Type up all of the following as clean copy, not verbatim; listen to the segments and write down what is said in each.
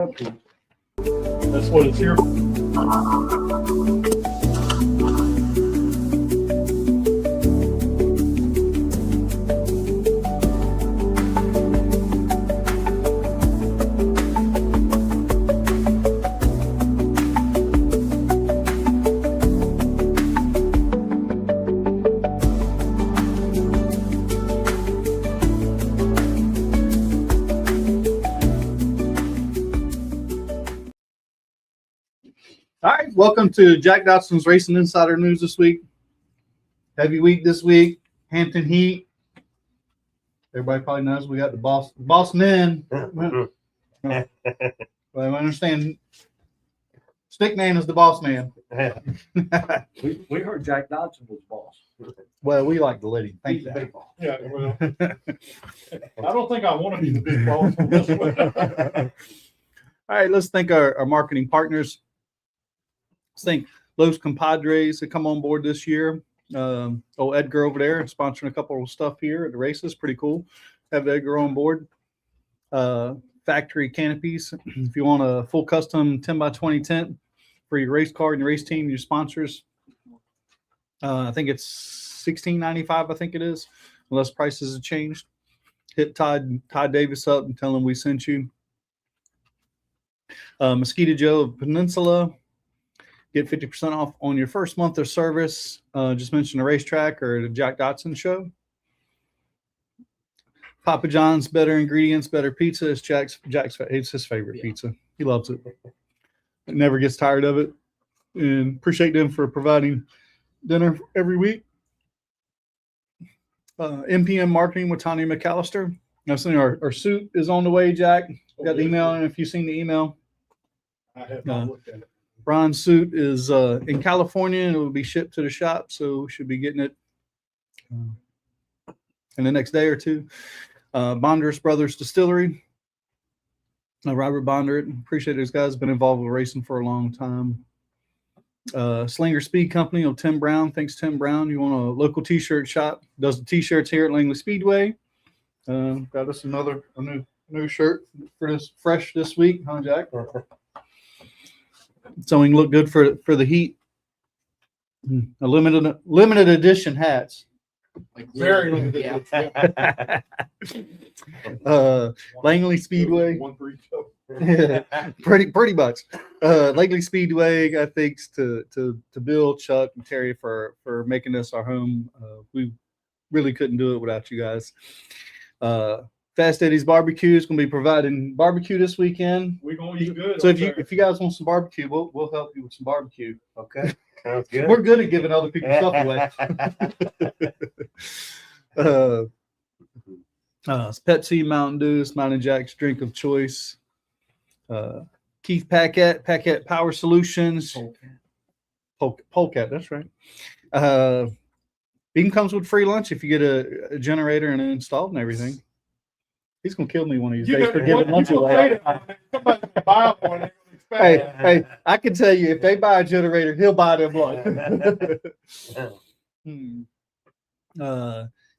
That's what it's here. All right, welcome to Jack Dodson's Racing Insider News this week. Heavy week this week. Hampton Heat. Everybody probably knows we got the boss men. Well, I understand. Stick man is the boss man. we heard Jack Dodson was boss. Well, we like to let him think He's the that. big boss. Yeah, well, I don't think I want to be the big boss on this one. All right, let's thank our marketing partners. Let's thank Los Compadres that come on board this year. Edgar over there sponsoring a couple of stuff here at the races. Pretty cool. Have Edgar on board. Factory canopies. If you want a full custom 10x20 tent for your race car and your race team, your sponsors. I think it's $16.95. I think it is, unless prices have changed. Hit Todd Davis up and tell him we sent you. Mosquito Joe of Peninsula. Get 50% off on your first month of service. Just mention the racetrack or the Jack Dodson show. Papa John's, better ingredients, better pizza. It's it's his favorite pizza. He loves it. Never gets tired of it. And appreciate them for providing dinner every week. MPM Marketing with Tanya McAllister. I've seen our suit is on the way, Jack. Got the email, and if you've seen the email. I have not looked at it. Brian's suit is in California, and it will be shipped to the shop, so we should be getting it in the next day or two. Bondurst Brothers Distillery. Robert Bondurst. Appreciate those guys. Been involved with racing for a long time. Slinger Speed Company of Tim Brown. Thanks, Tim Brown. You want a local T-shirt shop? Does the T-shirts here at Langley Speedway. Got us a new shirt for this fresh this week, huh, Jack? So we can look good for the heat. A limited edition hats. Like very limited. Langley Speedway. One for each of Yeah, pretty much. Langley Speedway got thanks to Bill, Chuck, and Terry for making this our home. We really couldn't do it without you guys. Fast Eddie's Barbecue is going to be providing barbecue this weekend. We're gonna eat good. So if you guys want some barbecue, we'll help you with some barbecue. Okay. Sounds good. We're good at giving other people stuff away. It's Pepsi, Mountain Dew, Mountain Jack's drink of choice. Keith Paquette Power Solutions. Polecat, that's right. Even comes with free lunch if you get a generator and installed and everything. He's gonna kill me one of these days for giving lunch away. Somebody's gonna buy one. Hey, I can tell you, if they buy a generator, he'll buy them lunch.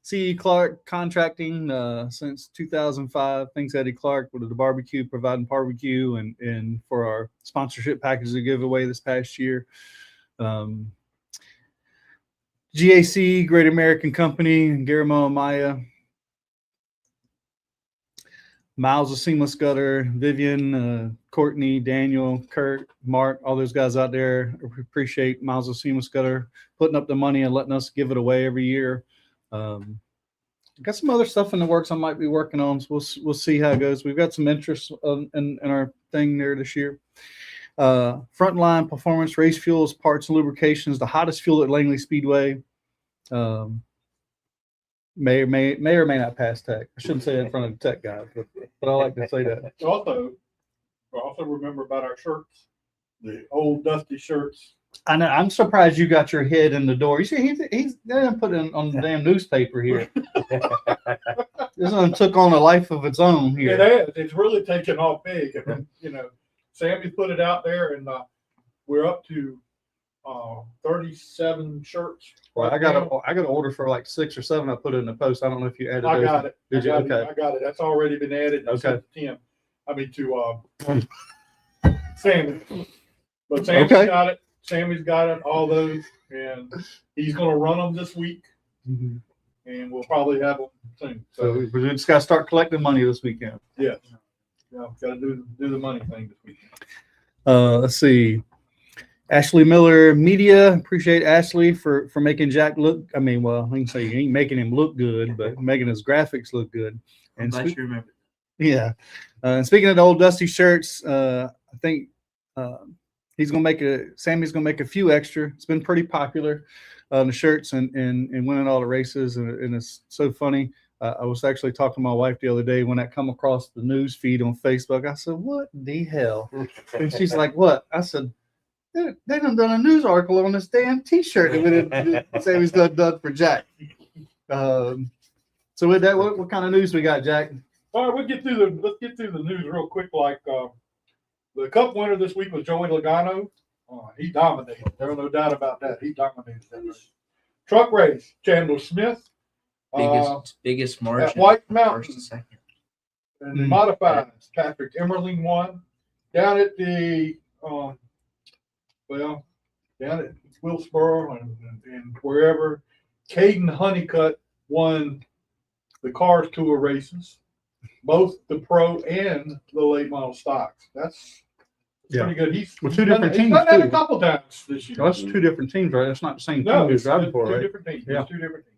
C.E. Clark Contracting since 2005. Thanks, Eddie Clark, with the barbecue, providing barbecue and for our sponsorship package to give away this past year. GAC, Great American Company, Guillermo Amaya. Miles of Seamless Gutter, Vivian, Courtney, Daniel, Kurt, Mark, all those guys out there. Appreciate Miles of Seamless Gutter putting up the money and letting us give it away every year. Got some other stuff in the works I might be working on, so we'll see how it goes. We've got some interest in our thing there this year. Frontline Performance Race Fuels, Parts and Lubrications, the hottest fuel at Langley Speedway. May or may not pass tech. I shouldn't say it in front of the tech guy, but I like to say that. Also remember about our shirts, the old dusty shirts. I know. I'm surprised you got your head in the door. You see, he's put it on the damn newspaper here. This one took on a life of its own here. It has. It's really taken off big. And, Sammy put it out there, and we're up to 37 shirts. Well, I got an order for like 6 or 7. I put it in the post. I don't know if you added I those. got it. Did you? Okay. I got it. That's already been added. Okay. Tim. I mean to Sammy. But Sammy's Okay. got it. Sammy's got it. All those, and he's going to run them this week, Mhm. and we'll probably have them soon. So So we just got to start collecting money this weekend. yeah, got to do the money thing this weekend. Let's see. Ashley Miller Media. Appreciate Ashley for making Jack look. I mean, well, I can say you ain't making him look good, but making his graphics look good. I'm glad you remember. Yeah. And speaking of the old dusty shirts, I think Sammy's gonna make a few extra. It's been pretty popular, the shirts and winning all the races, and it's so funny. I was actually talking to my wife the other day when that come across the news feed on Facebook. I said, "What the hell?" And she's like, "What?" I said, "They done a news article on this damn T-shirt that Sammy's done for Jack." So with that, what kind of news we got, Jack? All right, let's get through the news real quick. Like the Cup winner this week was Joey Logano. He dominated. There's no doubt about that. He dominated that race. Truck race, Chandler Smith. Biggest margin. At White First and Mountain. second. And the modifieds, Patrick Emmerling won. Down at the down at Wilkesboro and wherever, Caden Honeycutt won the Cars Tour races, both the pro and the late model stocks. That's pretty good. He's Well, two different he's teams, done that too. a couple times this year. Oh, that's two different teams, right? That's not the same No, team he's it's driving two for, right? different teams. Yeah. It's two different teams.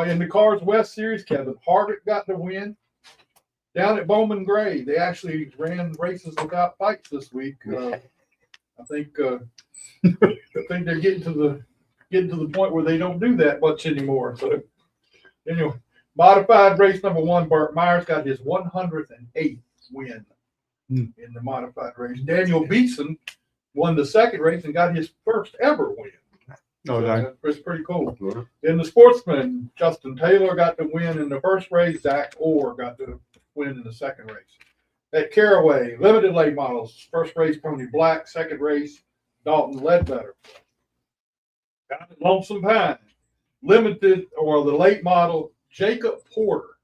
In the Cars West Series, Kevin Harvick got the win. Down at Bowman Gray, they actually ran races without fights this week. I think they're getting to the point where they don't do that much anymore. So anyway, modified race number 1, Burt Myers got his 108th win in the modified race. Daniel Beeson won the second race and got his first ever win. Oh, So that's pretty cool. In the sportsman, Justin Taylor got the win in the first race. Zach Orr got the win in the second race. At Caraway, limited late models. First race, Tony Black. Second race, Dalton Ledbetter. Down at Lonesome Pine, limited or the late model, Jacob Porter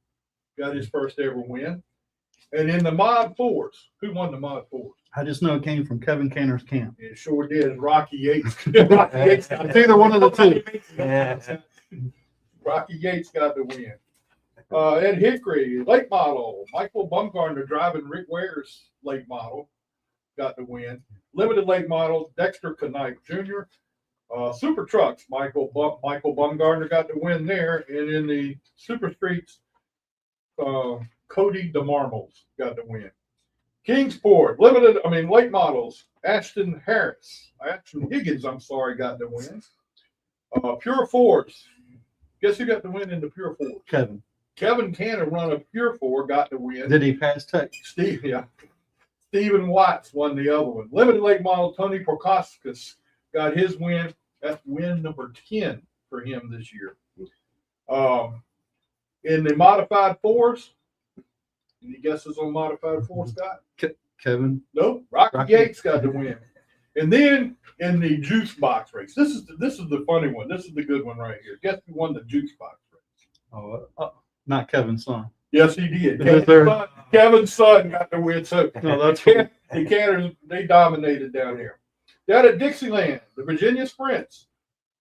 got his first ever win. And in the Mod 4s, who won the Mod 4s? I just know it came from Kevin Canner's camp. It sure did. Rocky Yates. Rocky Yates got It's either one of the two. Rocky Yates got the win. Ed Hickory, late model. Michael Bumgarner driving Rick Ware's late model got the win. Limited late model, Dexter Knight Jr. Super Trucks, Michael Bumgarner got the win there. And in the Super Streets, Cody DeMarmos got the win. Kingsport, late models, Ashton Higgins, got the win. Pure Force, guess who got the win in the Pure Force? Kevin Cannon run a Pure 4, got the win. Did he pass tech? Stephen Watts won the other one. Limited late model, Tony Prokoskis got his win. That's win number 10 for him this year. In the modified 4s, any guesses on modified 4s, Scott? Kevin. Nope. Rocky Yates got the win. And then in the juice box race, this is the funny one. This is the good one right here. Guess who won the juice box race? Not Kevin's son. Yes, he did. Is there- Kevin's son got the win. So No, that's cool. the Canners, they dominated down here. Down at Dixieland, the Virginia Sprints,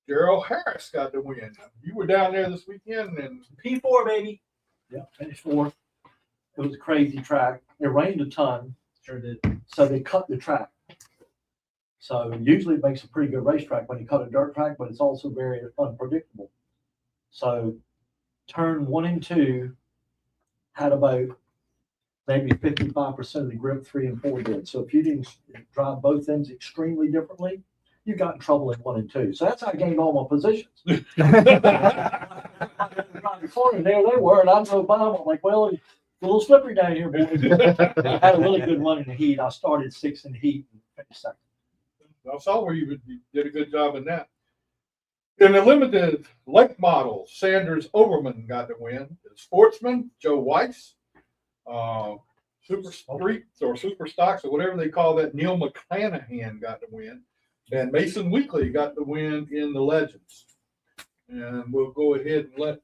Gerald Harris got the win. You were down there this weekend, and P4, baby. Yeah, finished 4th. It was a crazy track. It rained a ton. Sure did. So they cut the track. So usually it makes a pretty good racetrack when you cut a dirt track, but it's also very unpredictable. So turn 1 and 2 had about maybe 55% of the grip 3 and 4 did. So if you didn't drive both ends extremely differently, you got in trouble in 1 and 2. So that's how I gained all my positions. Around the corner, there they were, and I drove by them. I'm like, well, it's a little slippery down here, boys. I had a really good run in the heat. I started 6th in the heat and finished 2nd. I saw where you did a good job in that. In the limited late model, Sanders Overman got the win. The sportsman, Joe Weiss. Super Streets or Super Stocks or whatever they call that, Neil McClanahan got the win. And Mason Weekly got the win in the Legends. And we'll go ahead and let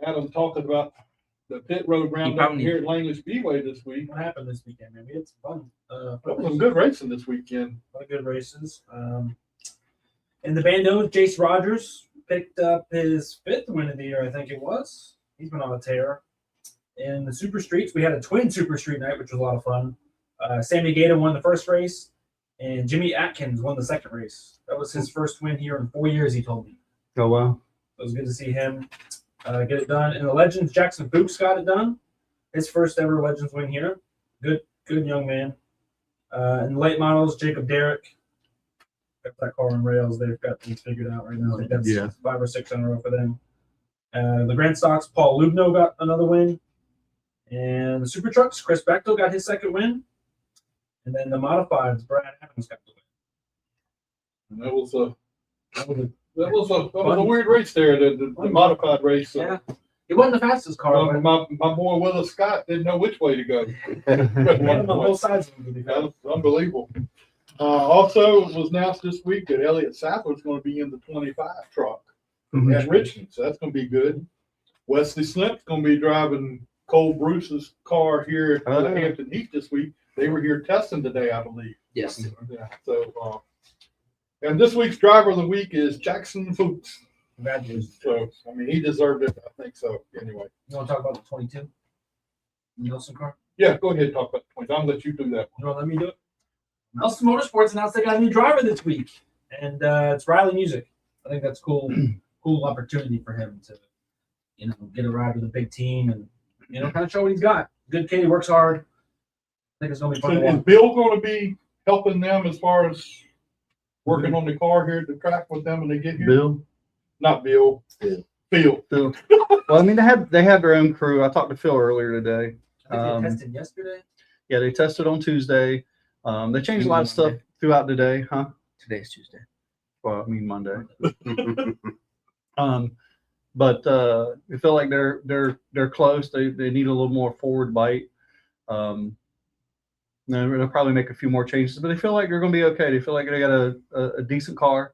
Adam talk about the pit road round probably here at Langley Speedway this week. What happened this weekend, man? We had some fun. Some good racing this weekend. A lot of good races. In the Bandos, Jace Rogers picked up his 5th win of the year, I think it was. He's been on a tear. In the Super Streets, we had a twin Super Street night, which was a lot of fun. Sammy Gator won the first race, and Jimmy Atkins won the second race. That was his first win here in 4 years, he told me. Oh, wow. It was good to see him get it done. In the Legends, Jackson Fuchs got it done. His first ever Legends win here. Good young man. In the late models, Jacob Derrick. Got that car on rails. They've got things figured out right now. I think that's 5 or 6 in a row for them. The Grand Stocks, Paul Lubno got another win. And the Super Trucks, Chris Bechtel got his second win. And then the Modifieds, Brad Adams got the win. And that was a weird race there, the modified race. Yeah. It wasn't the fastest car. But My boy Willis Scott didn't know which way to go. on both sides of it. That was unbelievable. Also, it was announced this week that Elliott Sappler's going to be in the 25 truck at Richmond, so that's going to be good. Wesley Slimp's going to be driving Cole Bruce's car here at the Hampton Heat this week. They were here testing today, I believe. Yes. Yeah. So, and this week's driver of the week is Jackson Fuchs. Congratulations. So, I mean, he deserved it. I think so. Anyway. You want to talk about the 22? Nelson car? Yeah, go ahead and talk about the points. I'll let you do that You want to let me do it? Nelson Motorsports announced they got a new driver this week, and it's Riley Music. I think that's cool. Cool opportunity for him to, get a ride with a big team and kind of show what he's got. Good kid, he works hard. I think it's gonna be fun to one. So, is watch. Bill going to be helping them as far as working on the car here at the track with them when they get here? Bill? Not Bill. Phil. Phil. Well, I mean, they have their own crew. I talked to Phil earlier today. I think they tested yesterday. Yeah, they tested on Tuesday. They changed a lot of stuff throughout the day, huh? Today's Tuesday. Well, I mean Monday. But I feel like they're close. They need a little more forward bite. They'll probably make a few more changes, but they feel like they're going to be okay. They feel like they got a decent car.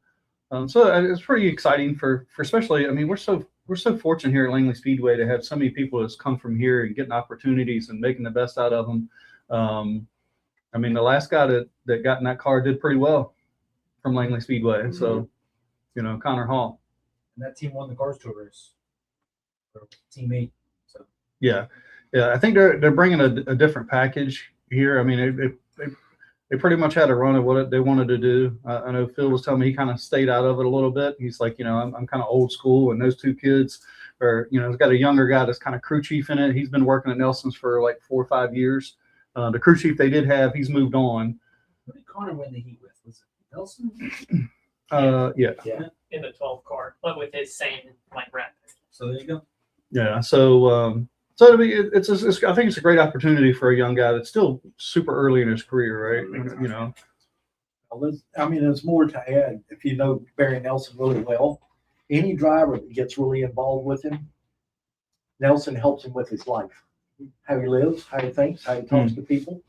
So it's pretty exciting for especially. I mean, we're so fortunate here at Langley Speedway to have so many people that's come from here and getting opportunities and making the best out of them. I mean, the last guy that got in that car did pretty well from Langley Speedway. So, Connor Hall. And that team won the Cars Tour race. Team 8. So Yeah. I think they're bringing a different package here. I mean, they pretty much had a run of what they wanted to do. I know Phil was telling me he kind of stayed out of it a little bit. He's like, I'm kind of old school, and those two kids are, he's got a younger guy that's kind of crew chief in it. He's been working at Nelson's for like 4 or 5 years. The crew chief they did have, he's moved on. what did Connor win the heat with? Was it Nelson? Yeah. In the 12 car, but with his same wrap. So there you go. Yeah. So I think it's a great opportunity for a young guy that's still super early in his career, right? I mean, there's more to add. If you know Barry Nelson really well, any driver that gets really involved with him, Nelson helps him with his life, how he lives, how he thinks, how he talks to people,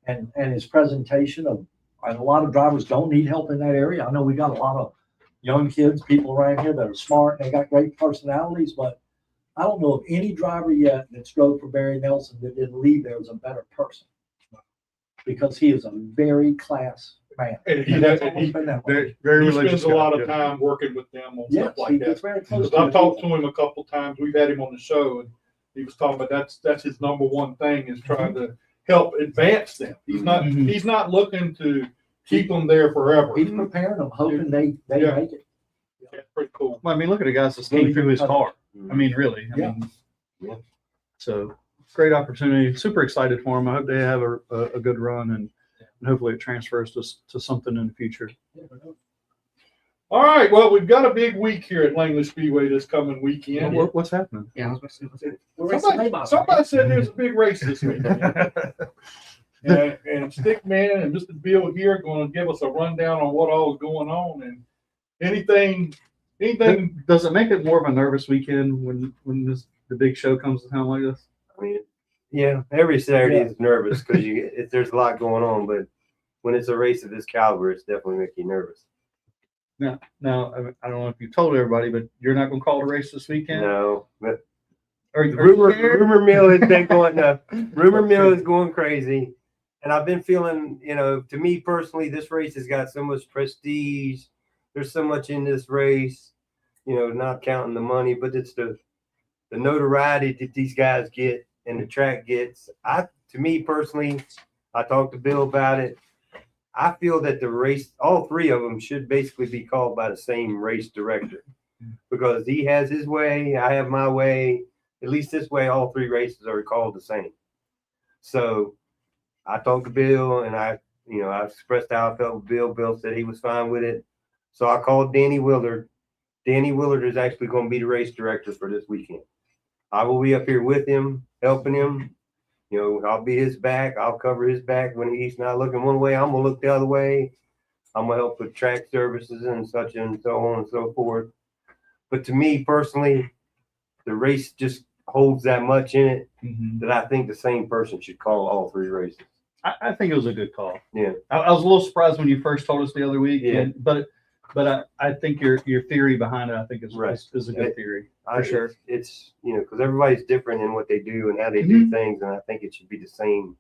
and his presentation of. And a lot of drivers don't need help in that area. I know we got a lot of young kids, people around here that are smart. They got great personalities, but I don't know of any driver yet that's drove for Barry Nelson that didn't leave there as a better person, because he is a very class man. And And that's always been that way. Very he religious spends a lot guy, of time working with them on Yes, stuff he like gets that. very close. I've talked to him a couple times. We've had him on the show, and he was talking about that's his number one thing is trying to help advance them. He's not looking to keep them there forever. He's preparing them, hoping they Yeah. make it. That's pretty cool. Well, I mean, look at the guys that came through his car. I mean, really. I mean, so great opportunity. Super excited for them. I hope they have a good run, and hopefully it transfers to something in the future. All right. Well, we've got a big week here at Langley Speedway this coming weekend. What's happening? Yeah, I was about to say, what's it? Somebody said there's a big race this weekend. And Stickman and Mr. Bill here are going to give us a rundown on what all is going on and anything. Does it make it more of a nervous weekend when the big show comes to town like this? I mean, yeah, every Saturday is nervous because there's a lot going on, but when it's a race of this caliber, it's definitely make you nervous. Now, I don't know if you told everybody, but you're not going to call the race this weekend? No, but Are The you rumor scared? rumor mill has been going up. Rumor mill is going crazy, and I've been feeling, to me personally, this race has got so much prestige. There's so much in this race, not counting the money, but it's the notoriety that these guys get and the track gets. To me personally, I talked to Bill about it. I feel that the race, all three of them should basically be called by the same race director, because he has his way, I have my way. At least this way, all three races are called the same. So I talked to Bill, and I expressed how I felt with Bill. Bill said he was fine with it. So I called Danny Willard. Danny Willard is actually going to be the race director for this weekend. I will be up here with him, helping him. I'll be his back. I'll cover his back when he's not looking one way. I'm going to look the other way. I'm going to help with track services and such and so on and so forth. But to me personally, the race just holds that much in it that I think the same person should call all three races. I think it was a good call. Yeah. I was a little surprised when you first told us the other week. Yeah. But I think your theory behind it, I think is Right. is a good theory. For sure. It's because everybody's different in what they do and how they do things, and I think it should be the same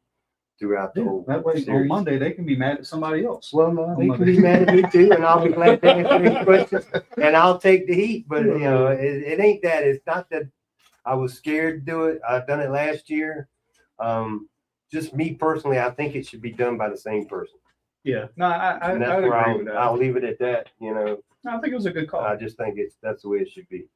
throughout the whole That way on series. Monday they can be mad at somebody else. Well, no, they can be mad at me too, and I'll be glad to answer any questions, and I'll take the heat. But it ain't that. It's not that I was scared to do it. I've done it last year. Just me personally, I think it should be done by the same person. Yeah. No, I And that's I'd where agree with that. I'll leave it at that. No, I think it was a good call. I just think that's the way it should be.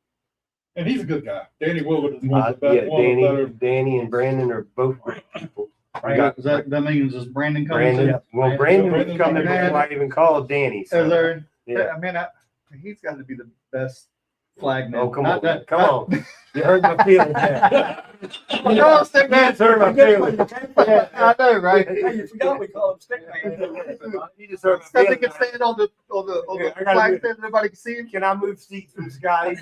And he's a good guy. Danny Willard is one of the Yeah, better, one of the better. Danny and Brandon are both great people. That means is Brandon coming? Brandon, well, Brandon was Brandon's coming coming before I even called Danny. So, Is there? yeah. I mean, he's got to be the best flagman. Oh, come Not on, that- come on. You hurt my feelings. No, stick man. That's hurt my feelings. Yeah, I know, right? Hey, you forgot we call him stick man. You just hurt my Because he feelings. can stand on the Yeah, I gotta flag move. stand, everybody can see him. Can I move seats from Scotty?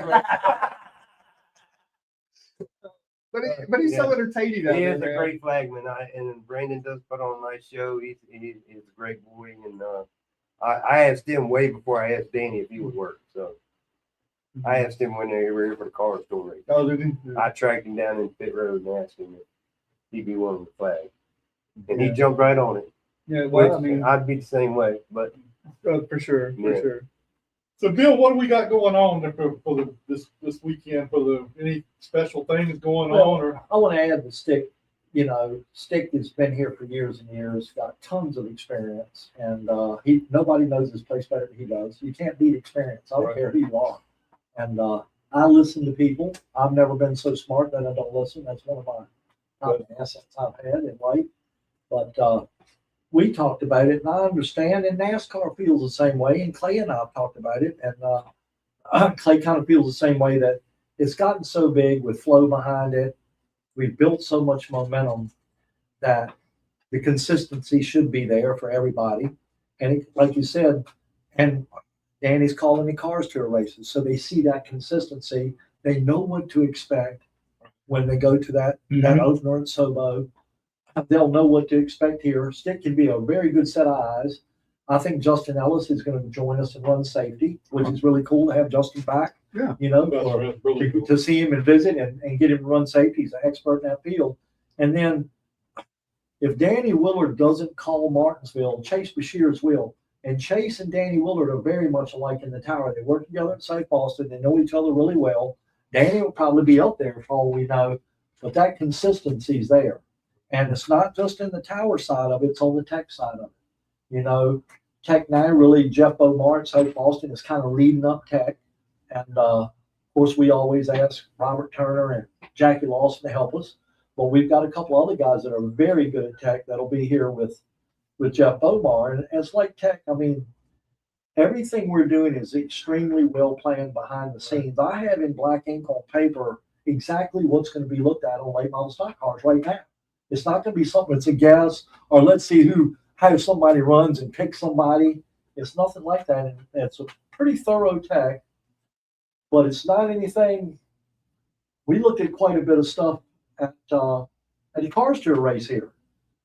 But he's so Yeah. entertaining out He there, is a man. great flagman, and Brandon does put on a nice show. He's a great boy, and I asked him way before I asked Danny if he would work. So I asked him when they were here for the car store race. Oh, did he? I tracked him down in pit road and asked him if he'd be willing to flag, and he Yeah. jumped right on it. Yeah, well, I Which mean, I'd be the same way, but for sure, for Yeah. sure. So Bill, what do we got going on there for this weekend, any special things going on, or? I want to add the Stick. Stick has been here for years and years, got tons of experience, and nobody knows this place better than he does. You can't beat experience. I don't Right. care who you are. And I listen to people. I've never been so smart that I don't listen. That's one of my top assets I've had in life. But we talked about it, and I understand. And NASCAR feels the same way. And Clay and I have talked about it, and Clay kind of feels the same way, that it's gotten so big with flow behind it. We've built so much momentum that the consistency should be there for everybody. And like you said, and Danny's calling the cars tour races, so they see that consistency. They know what to expect when they go to that opener in Sobo. They'll know what to expect here. Stick can be a very good set of eyes. I think Justin Ellis is going to join us and run safety, which is really cool to have Justin back. Yeah. That's really cool. To see him and visit and get him to run safety. He's an expert in that field. And then if Danny Willard doesn't call Martinsville, Chase Bashir's will. And Chase and Danny Willard are very much alike in the tower. They work together at Safe Boston. They know each other really well. Danny will probably be up there for all we know, but that consistency's there. And it's not just in the tower side of it, it's on the tech side of it. Tech now, really, Jeff Bomar at Safe Boston is kind of leading up tech. And of course, we always ask Robert Turner and Jackie Lawson to help us. But we've got a couple other guys that are very good at tech that'll be here with Jeff Bomar. And it's like tech, I mean, everything we're doing is extremely well planned behind the scenes. I have in black ink on paper exactly what's going to be looked at on late model stock cars right now. It's not going to be something that's a guess, or let's see how somebody runs and pick somebody. It's nothing like that. And it's a pretty thorough tech, but it's not anything. We looked at quite a bit of stuff at the cars tour race here.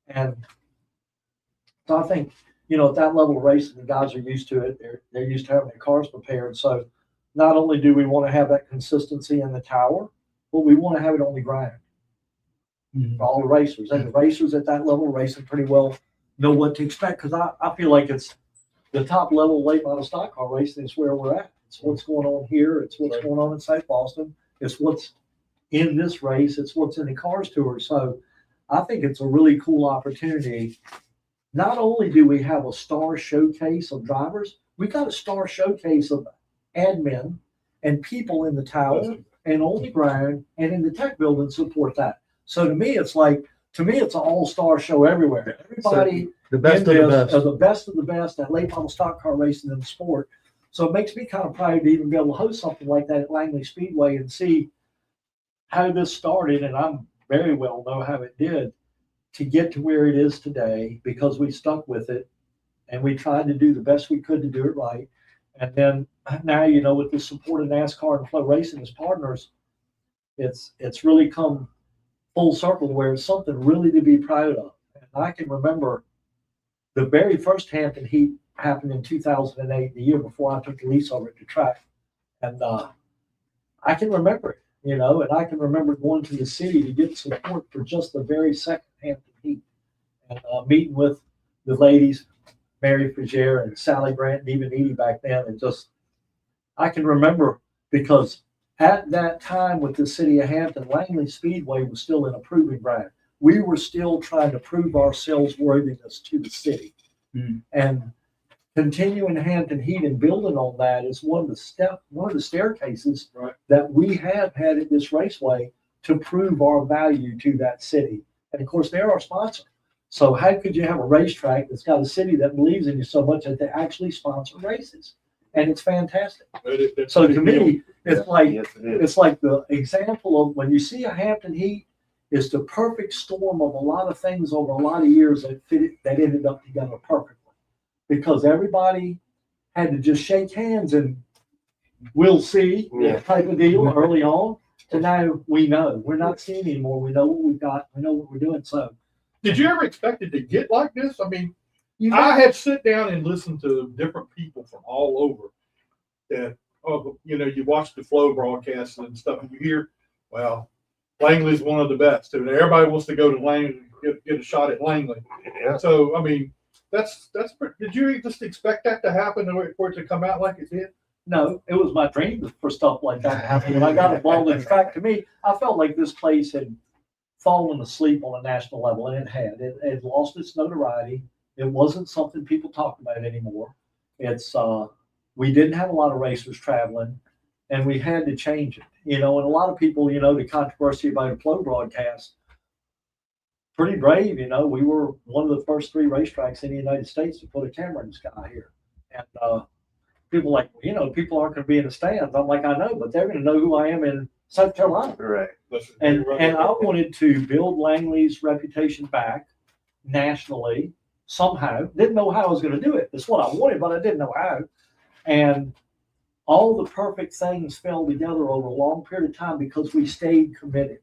And so I think, at that level of racing, the guys are used to it. They're used to having their cars prepared. So not only do we want to have that consistency in the tower, but we want to have it on the ground Mhm. for all the racers. And the racers at that level racing pretty well know what to expect. Cause I feel like it's the top level late model stock car racing is where we're at. It's what's going on here. It's what's going on in South Boston. It's what's in this race. It's what's in the Cars Tour. So I think it's a really cool opportunity. Not only do we have a star showcase of drivers, we got a star showcase of admin and people in the tower and on the ground and in the tech building support that. So to me, it's an all-star show everywhere. Everybody The best in of the this best. are the best of the best at late model stock car racing in the sport. So it makes me kind of proud to even be able to host something like that at Langley Speedway and see how this started. And I'm very well know how it did to get to where it is today because we stuck with it and we tried to do the best we could to do it right. And then now, with the support of NASCAR and Flow Racing as partners, it's really come full circle where it's something really to be proud of. And I can remember the very first Hampton Heat happened in 2008, the year before I took the lease over at the track. And I can remember it, and I can remember going to the city to get support for just the very second Hampton Heat and meeting with the ladies, Mary Frazier and Sally Grant and even Edie back then. And I can remember because at that time with the city of Hampton, Langley Speedway was still in a proving ground. We were still trying to prove ourselves worthiness to the city. Mm. And continuing Hampton Heat and building on that is one of the staircases that we have had at this raceway to prove our value to that city. And of course, they're our sponsor. So how could you have a racetrack that's got a city that believes in you so much that they actually sponsor races? And it's fantastic. So to me, it's like Yes, it is. it's like the example of when you see a Hampton Heat, it's the perfect storm of a lot of things over a lot of years that ended up together perfectly. Because everybody had to just shake hands and we'll see type of deal early on. To now we know. We're not seeing anymore. We know what we've got. We know what we're doing. So Did you ever expect it to get like this? I mean, you I had sit down and listened to different people from all over that, you watch the Flow broadcasts and stuff and you hear, well, Langley's one of the best. And everybody wants to go to Langley, get a shot at Langley. Yeah. So, I mean, that's did you just expect that to happen for it to come out like it did? No, it was my dream for stuff like that to happen. When I got involved, in fact, to me, I felt like this place had fallen asleep on a national level, and it had. It had lost its notoriety. It wasn't something people talked about anymore. We didn't have a lot of racers traveling, and we had to change it. And a lot of people, the controversy about a Flow broadcast, pretty brave. We were one of the first 3 racetracks in the United States to put a camera in the sky here. And people like, people aren't going to be in the stands. I'm like, I know, but they're going to know who I am in South Carolina. Right. And I wanted to build Langley's reputation back nationally somehow. Didn't know how I was going to do it. That's what I wanted, but I didn't know how. And all the perfect things fell together over a long period of time because we stayed committed.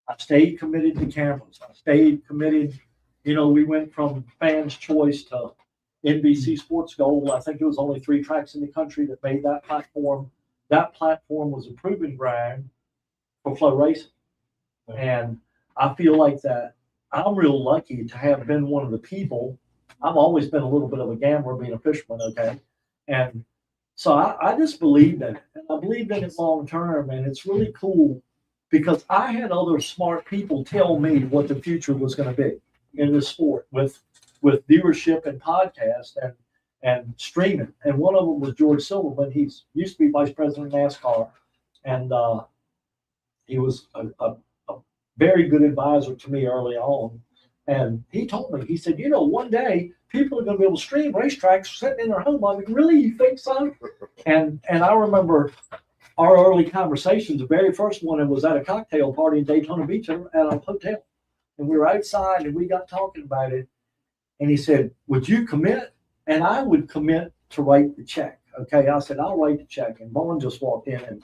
I stayed committed to cameras. I stayed committed. We went from Fans Choice to NBC Sports Gold. I think it was only 3 tracks in the country that made that platform. That platform was a proving ground for Flow Racing. And I feel like that I'm real lucky to have been one of the people. I've always been a little bit of a gambler being a fisherman, okay? And so I just believed in it. And I believed in it long term. And it's really cool because I had other smart people tell me what the future was going to be in this sport with viewership and podcast and streaming. And one of them was George Silverman. He used to be vice president of NASCAR. And he was a very good advisor to me early on. And he told me, he said, one day people are going to be able to stream racetracks sitting in their home. I'm like, really? You think so? And I remember our early conversations. The very first one was at a cocktail party in Daytona Beach at a hotel. And we were outside and we got talking about it. And he said, would you commit? And I would commit to write the check. Okay. I said, I'll write the check. And BOWAN just walked in and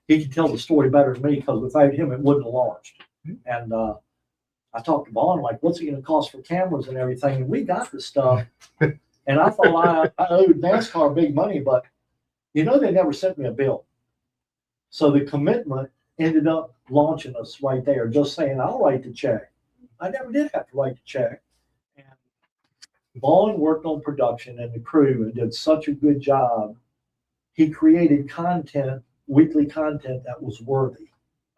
he could tell the story better than me because without him, it wouldn't have launched. And I talked to BOWAN, like, what's it going to cost for cameras and everything? And we got the stuff. And I thought I owed NASCAR big money, but they never sent me a bill. So the commitment ended up launching us right there, just saying, I'll write the check. I never did have to write the check. And Vaughn worked on production and the crew and did such a good job. He created content, weekly content that was worthy,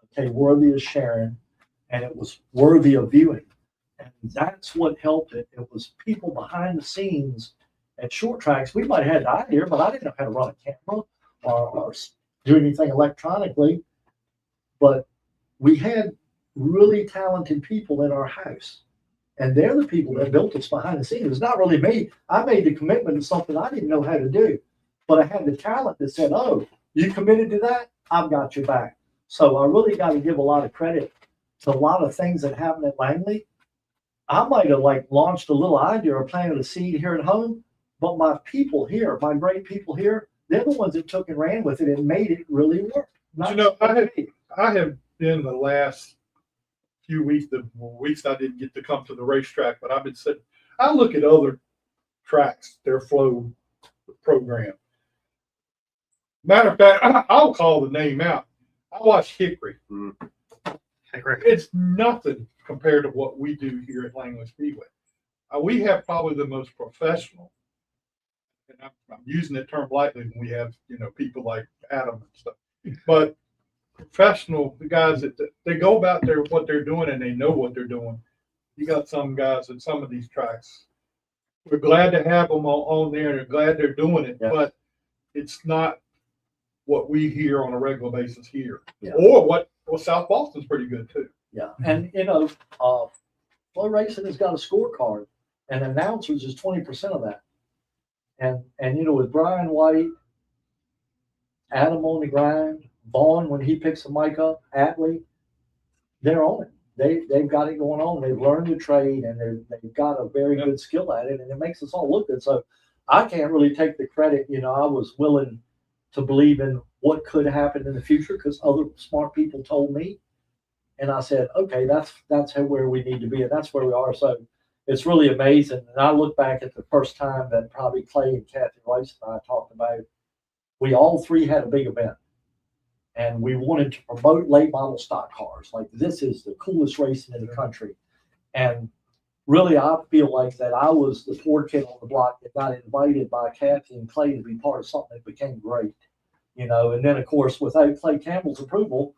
okay, worthy of sharing, and it was worthy of viewing. And that's what helped it. It was people behind the scenes at short tracks. We might have had the idea, but I didn't know how to run a camera or do anything electronically. But we had really talented people in our house. And they're the people that built us behind the scenes. It's not really me. I made the commitment to something I didn't know how to do. But I had the talent that said, oh, you committed to that? I've got your back. So I really got to give a lot of credit to a lot of things that happened at Langley. I might have like launched a little idea or planted a seed here at home, but my people here, my great people here, they're the ones that took and ran with it and made it really work. But you know, I have been the last few weeks, the weeks I didn't get to come to the racetrack, but I've been sitting, I look at other tracks, their flow program. Matter of fact, I'll call the name out. I watched Hickory. It's nothing compared to what we do here at Langley Speedway. We have probably the most professional, and I'm using that term lightly when we have, you know, people like Adam and stuff, but professional, the guys that they go about what they're doing and they know what they're doing. You got some guys at some of these tracks. We're glad to have them on there and they're glad they're doing it, Yeah. but it's not what we hear on a regular basis here. Yeah. Or well, South Boston's pretty good too. Yeah, and you know, flow racing has got a scorecard, and announcers is 20% of that. And you know, with Brian White, Adam on the grind, Vaughn when he picks the mic up, Atlee, they're on it. They've got it going on. They've learned the trade, and they've got a very good skill at it, and it makes us all look good. So I can't really take the credit. You know, I was willing to believe in what could happen in the future because other smart people told me. And I said, okay, that's where we need to be. And that's where we are. So it's really amazing. And I look back at the first time that probably Clay and Kathy Rice and I talked about, we all three had a big event. And we wanted to promote late model stock cars. Like this is the coolest racing in the country. And really, I feel like that I was the poor kid on the block that got invited by Kathy and Clay to be part of something that became great. You know, and then of course, without Clay Campbell's approval,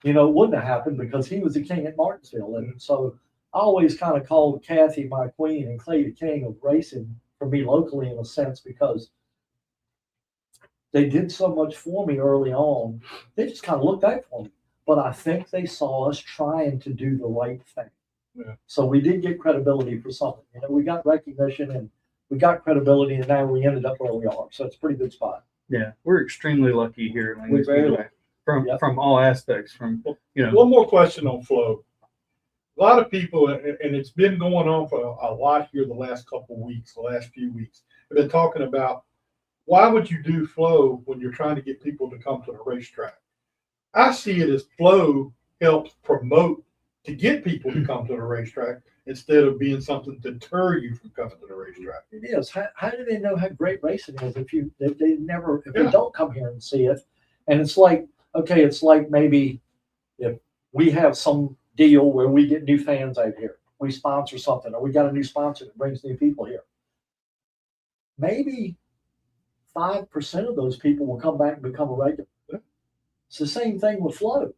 you know, it wouldn't have happened because he was the king at Martinsville. And so I always kind of called Kathy my queen and Clay the king of racing for me locally in a sense because they did so much for me early on. They just kind of looked out for me. But I think they saw us trying to do the right thing. Yeah. So we did get credibility for something. You know, we got recognition and we got credibility, and now we ended up where we are. So it's a pretty good spot. Yeah, we're extremely lucky here at Langley We're very Speedway from all aspects. From One more question on flow. A lot of people, and it's been going on for a lot here the last couple of weeks, the last few weeks, have been talking about why would you do flow when you're trying to get people to come to the racetrack? I see it as flow helps promote to get people to come to the racetrack instead of being something to deter you from coming to the racetrack. It is. How do they know how great racing is if they don't come here and see it? And it's like, okay, it's like maybe if we have some deal where we get new fans out here, we sponsor something, or we got a new sponsor that brings new people here. Maybe 5% of those people will come back and become a regular. It's the same thing with flow.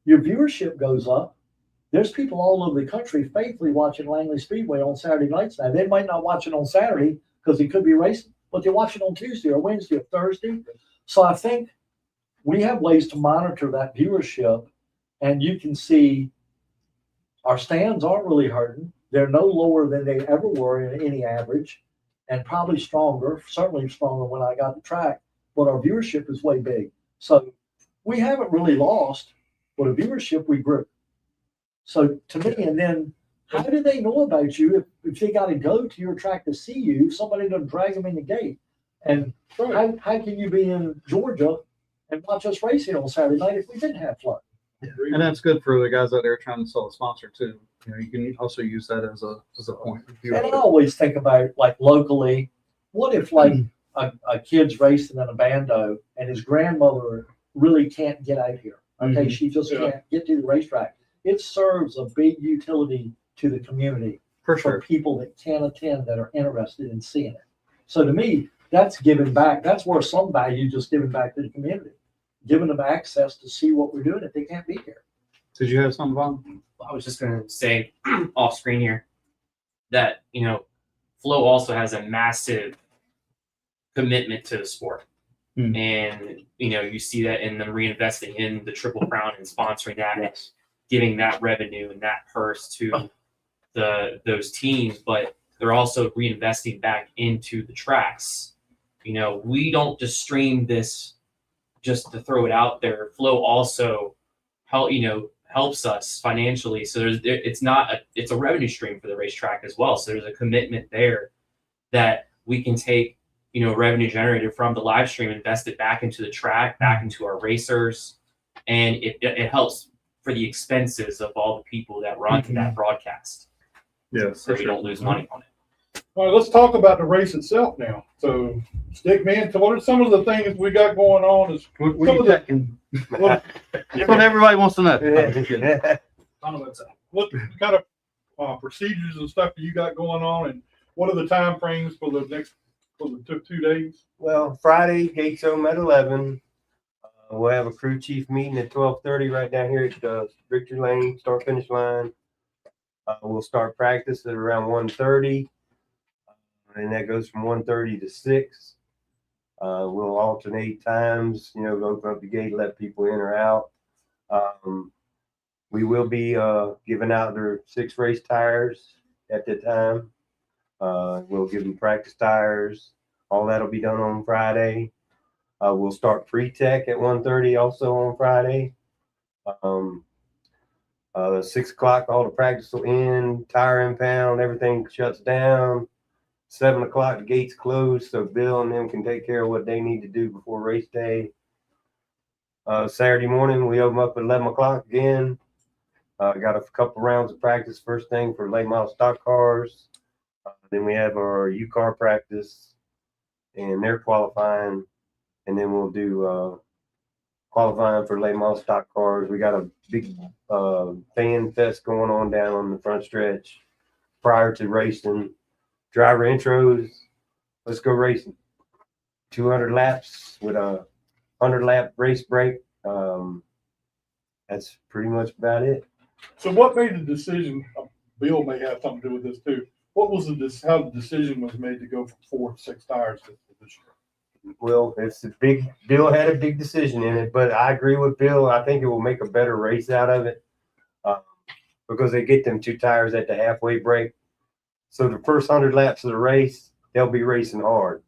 Your viewership goes up. There's people all over the country faithfully watching Langley Speedway on Saturday nights now. They might not watch it on Saturday because it could be racing, but they watch it on Tuesday or Wednesday or Thursday. So I think we have ways to monitor that viewership, and you can see our stands aren't really hurting. They're no lower than they ever were in any average, and probably stronger, certainly stronger when I got the track, but our viewership is way big. So we haven't really lost, but a viewership we grew. So to me, and then how do they know about you if they got to go to your track to see you? Somebody doesn't drag them in the gate. And how can you be in Georgia and watch us race here on Saturday night if we didn't have flood? and that's good for the guys out there trying to sell a sponsor too. You know, you can also use that as a point of view. And I always think about, like, locally, what if like a kid's racing in a bando and his grandmother really can't get out here? Okay, Mhm. she just Yeah. can't get to the racetrack. It serves a big utility to the community For for sure. people that can attend that are interested in seeing it. So to me, that's giving back. That's worth some value, just giving back to the community, giving them access to see what we're doing if they can't be here. Did you have something, Vaughn? I was just going to say off screen here that, Flow also has a massive commitment to the sport. Hmm. And, you see that in them reinvesting in the Triple Crown and sponsoring that, Yes. giving that revenue and that purse to those teams, but they're also reinvesting back into the tracks. We don't just stream this just to throw it out there. Flow also helps us financially. So it's a revenue stream for the racetrack as well. So there's a commitment there that we can take, revenue generated from the live stream, invest it back into the track, back into our racers, and it helps for the expenses of all the people that run that broadcast. Yeah, So we don't lose money on it. All right, let's talk about the race itself now. So, Stick Man, so what are some of the things we got going on? Is What some you of the, thinking? what, That's what everybody wants to know. On the website. what kind of procedures and stuff do you got going on, and what are the time frames for the 2 days? Well, Friday, gates open at 11. We'll have a crew chief meeting at 12:30 right down here at Victory Lane, start finish line. We'll start practice at around 1:30, and that goes from 1:30 to 6. We'll alternate times, open up the gate, let people in or out. We will be giving out their 6 race tires at that time. We'll give them practice tires. All that'll be done on Friday. We'll start pre-tech at 1:30 also on Friday. 6 o'clock, all the practice will end, tire impound, everything shuts down. 7 o'clock, the gates close, so Bill and them can take care of what they need to do before race day. Saturday morning, we open up at 11 o'clock again. Got a couple rounds of practice first thing for late model stock cars. Then we have our U-car practice, and they're qualifying. And then we'll do qualifying for late model stock cars. We got a big fan fest going on down on the front stretch prior to racing. Driver intros. Let's go racing. 200 laps with a 100-lap race break. That's pretty much about it. So, what made the decision? Bill may have something to do with this too. What was how the decision was made to go from 4 to 6 tires this year? Well, it's a big. Bill had a big decision in it, but I agree with Bill. I think it will make a better race out of it because they get them 2 tires at the halfway break. So the first 100 laps of the race, they'll be racing hard.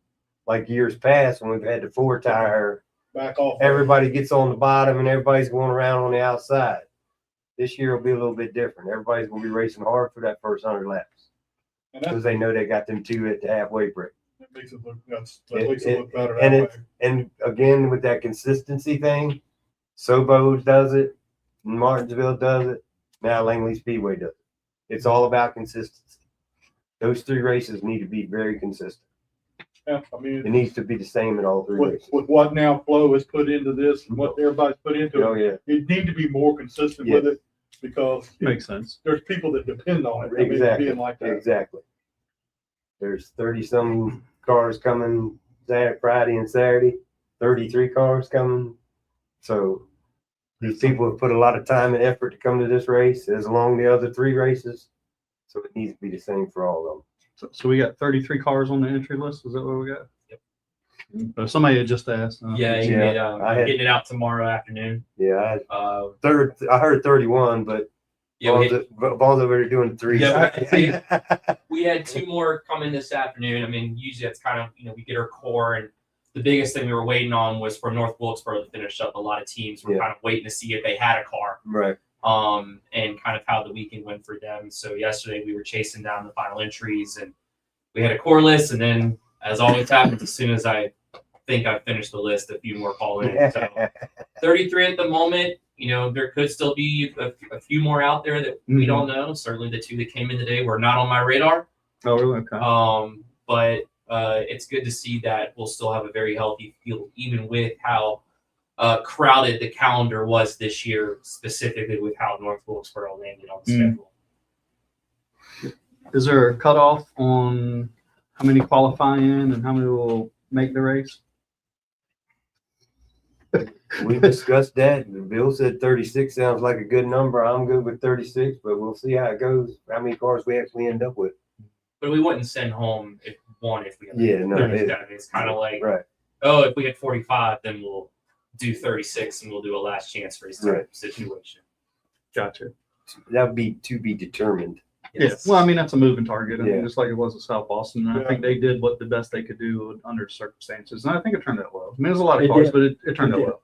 Like years past when we've had the 4 tire, Back off. everybody gets on the bottom and everybody's going around on the outside. This year will be a little bit different. Everybody's going to be racing hard for that first 100 laps And because they know they got them 2 at the halfway break. that makes it look. That makes it look better and that it- way. And again, with that consistency thing, Sobo's does it, Martinsville does it, now Langley Speedway does it. It's all about consistency. Those 3 races need to be very consistent. Yeah, I It mean, needs to be the same in all 3 races. with what now Flo has put into this and what everybody's put into Oh, it, yeah. it need to be more consistent with it because Makes sense. there's people that depend on it. I mean, Exactly. being like that. Exactly. There's 30-some cars coming Friday and Saturday, 33 cars coming. So these people have put a lot of time and effort to come to this race as along the other 3 races. So it needs to be the same for all of them. So we got 33 cars on the entry list. Is that what we got? Yep. Somebody had just asked. Yeah, Yeah, you get, I had- getting it out tomorrow afternoon. Yeah, Uh, I heard 31, but yeah, we Vaughn's over there doing 3. Yeah, we had 2 more come in this afternoon. I mean, usually it's kind of, we get our core, and the biggest thing we were waiting on was for North Wilkesboro to finish up. A lot of teams were kind of waiting to see if they had a car, Right. and kind of how the weekend went for them. So yesterday we were chasing down the final entries, and we had a core list, and then as always happens, as soon as I think I finished the list, a few more call in. So 33 at the moment. There could still be a few more out there that we don't know. Certainly the 2 that came in today were not on my radar. Oh, really? Okay. But it's good to see that we'll still have a very healthy field, even with how crowded the calendar was this year, specifically with how North Wilkesboro landed on the schedule. Is there a cutoff on how many qualify in and how many will make the race? We discussed that, and Bill said 36 sounds like a good number. I'm good with 36, but we'll see how it goes, how many cars we actually end up with. But we wouldn't send home if we had Yeah, no, it's kind of like, right. oh, if we had 45, then we'll do 36 and we'll do a last chance race type situation. Gotcha. That would be to be determined. Yes. Yeah. Well, I mean, that's a moving target. I mean, Yeah. just like it was at South Boston. And I think they did what the best they could do under circumstances. And I think it turned out well. I mean, there's a lot of It cars, did. but it turned It out did. well.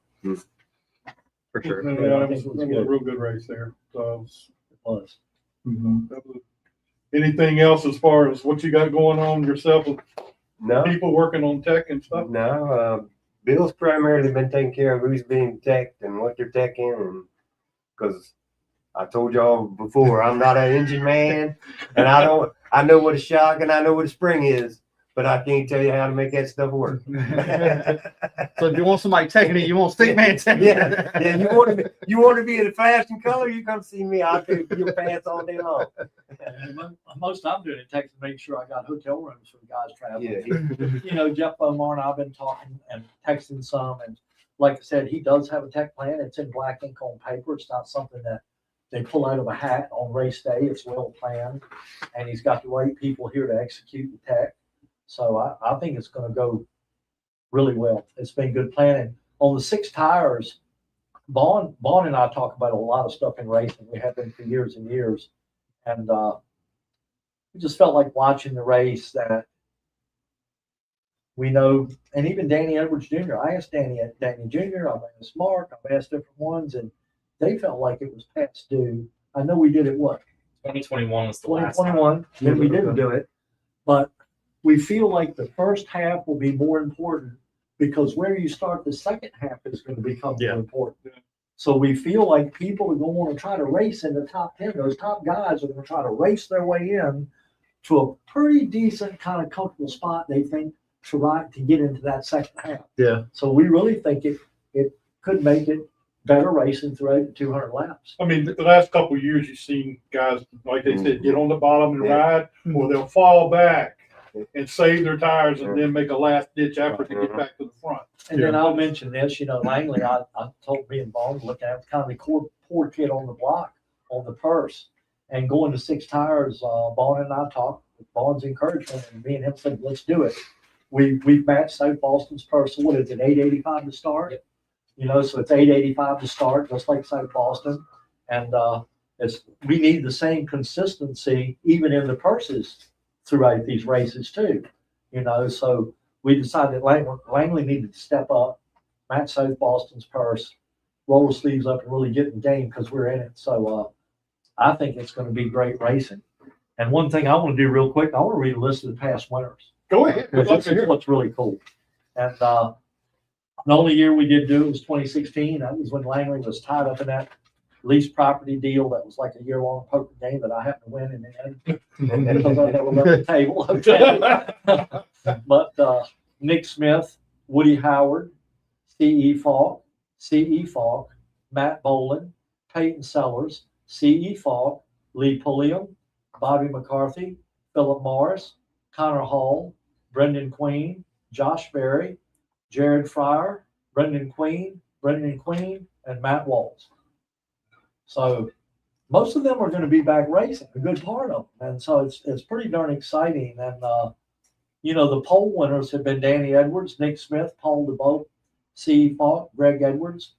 For sure. Yeah, that was a real good race there. So, Was. that was- anything else as far as what you got going on yourself with No, people working on tech and stuff? no. Bill's primarily been taking care of who's being teched and what they're teching, and because I told y'all before, I'm not an engine man, and I know what a shock and I know what a spring is, but I can't tell you how to make that stuff work. So if you want somebody taking it, you want stick man taking Yeah, it. yeah. You want to be in a fashion color? You come see me. I'll take your pants all day long. And most I'm doing it takes to make sure I got hotel rooms for the guys traveling. Yeah. You know, Jeff Omar and I've been talking and texting some, and like I said, he does have a tech plan. It's in black ink on paper. It's not something that they pull out of a hat on race day. It's well planned, and he's got the right people here to execute the tech. So I think it's going to go really well. It's been good planning. On the 6 tires, Vaughn and I talk about a lot of stuff in racing. We have been for years and years. And we just felt like watching the race that we know, and even Danny Edwards Jr. I asked Danny Jr., I've asked Mark, I've asked different ones, and they felt like it was past due. I know we did it, 2021 was the last time. 2021, then we didn't do it. But we feel like the first half will be more important because where you start the second half is going to become more important. So we feel like people are going to want to try to race in the top 10. Those top guys are going to try to race their way in to a pretty decent kind of comfortable spot, they think, to get into that second half. Yeah. So we really think it could make it better racing throughout the 200 laps. I mean, the last couple of years, you've seen guys, like they said, get on the bottom and ride, or they'll fall back and save their tires and then make a last ditch effort to get back to the front. And then I'll mention this, you know, Langley, I told me and Vaughn to look at kind of the poor kid on the block on the purse and going to 6 tires. Vaughn and I talked with Vaughn's encouragement, and me and him said, let's do it. We've matched South Boston's purse. What is it, $8.85 to start? Yep. You know, so it's $8.85 to start, just like South Boston. And we need the same consistency even in the purses throughout these races too. You know, so we decided that Langley needed to step up, match South Boston's purse, roll the sleeves up, and really get in the game because we're in it. So I think it's going to be great racing. And one thing I want to do real quick, I want to read a list of the past winners. Go ahead. We'd love This to hear is it. what's really cool. And the only year we did do it was 2016. That was when Langley was tied up in that lease property deal that was like a year-long poker game that I happened to win in the end because I never left the table. Okay. But Nick Smith, Woody Howard, C.E. Falk, Matt Boland, Peyton Sellers, C.E. Falk, Lee Pulliam, Bobby McCarthy, Philip Morris, Connor Hall, Brendan Queen, Josh Berry, Jared Fryer, Brendan Queen, and Matt Walls. So most of them are going to be back racing, a good part of them. And so it's pretty darn exciting. And, you know, the pole winners have been Danny Edwards, Nick Smith, Paul DeBoe, C.E. Falk, Greg Edwards,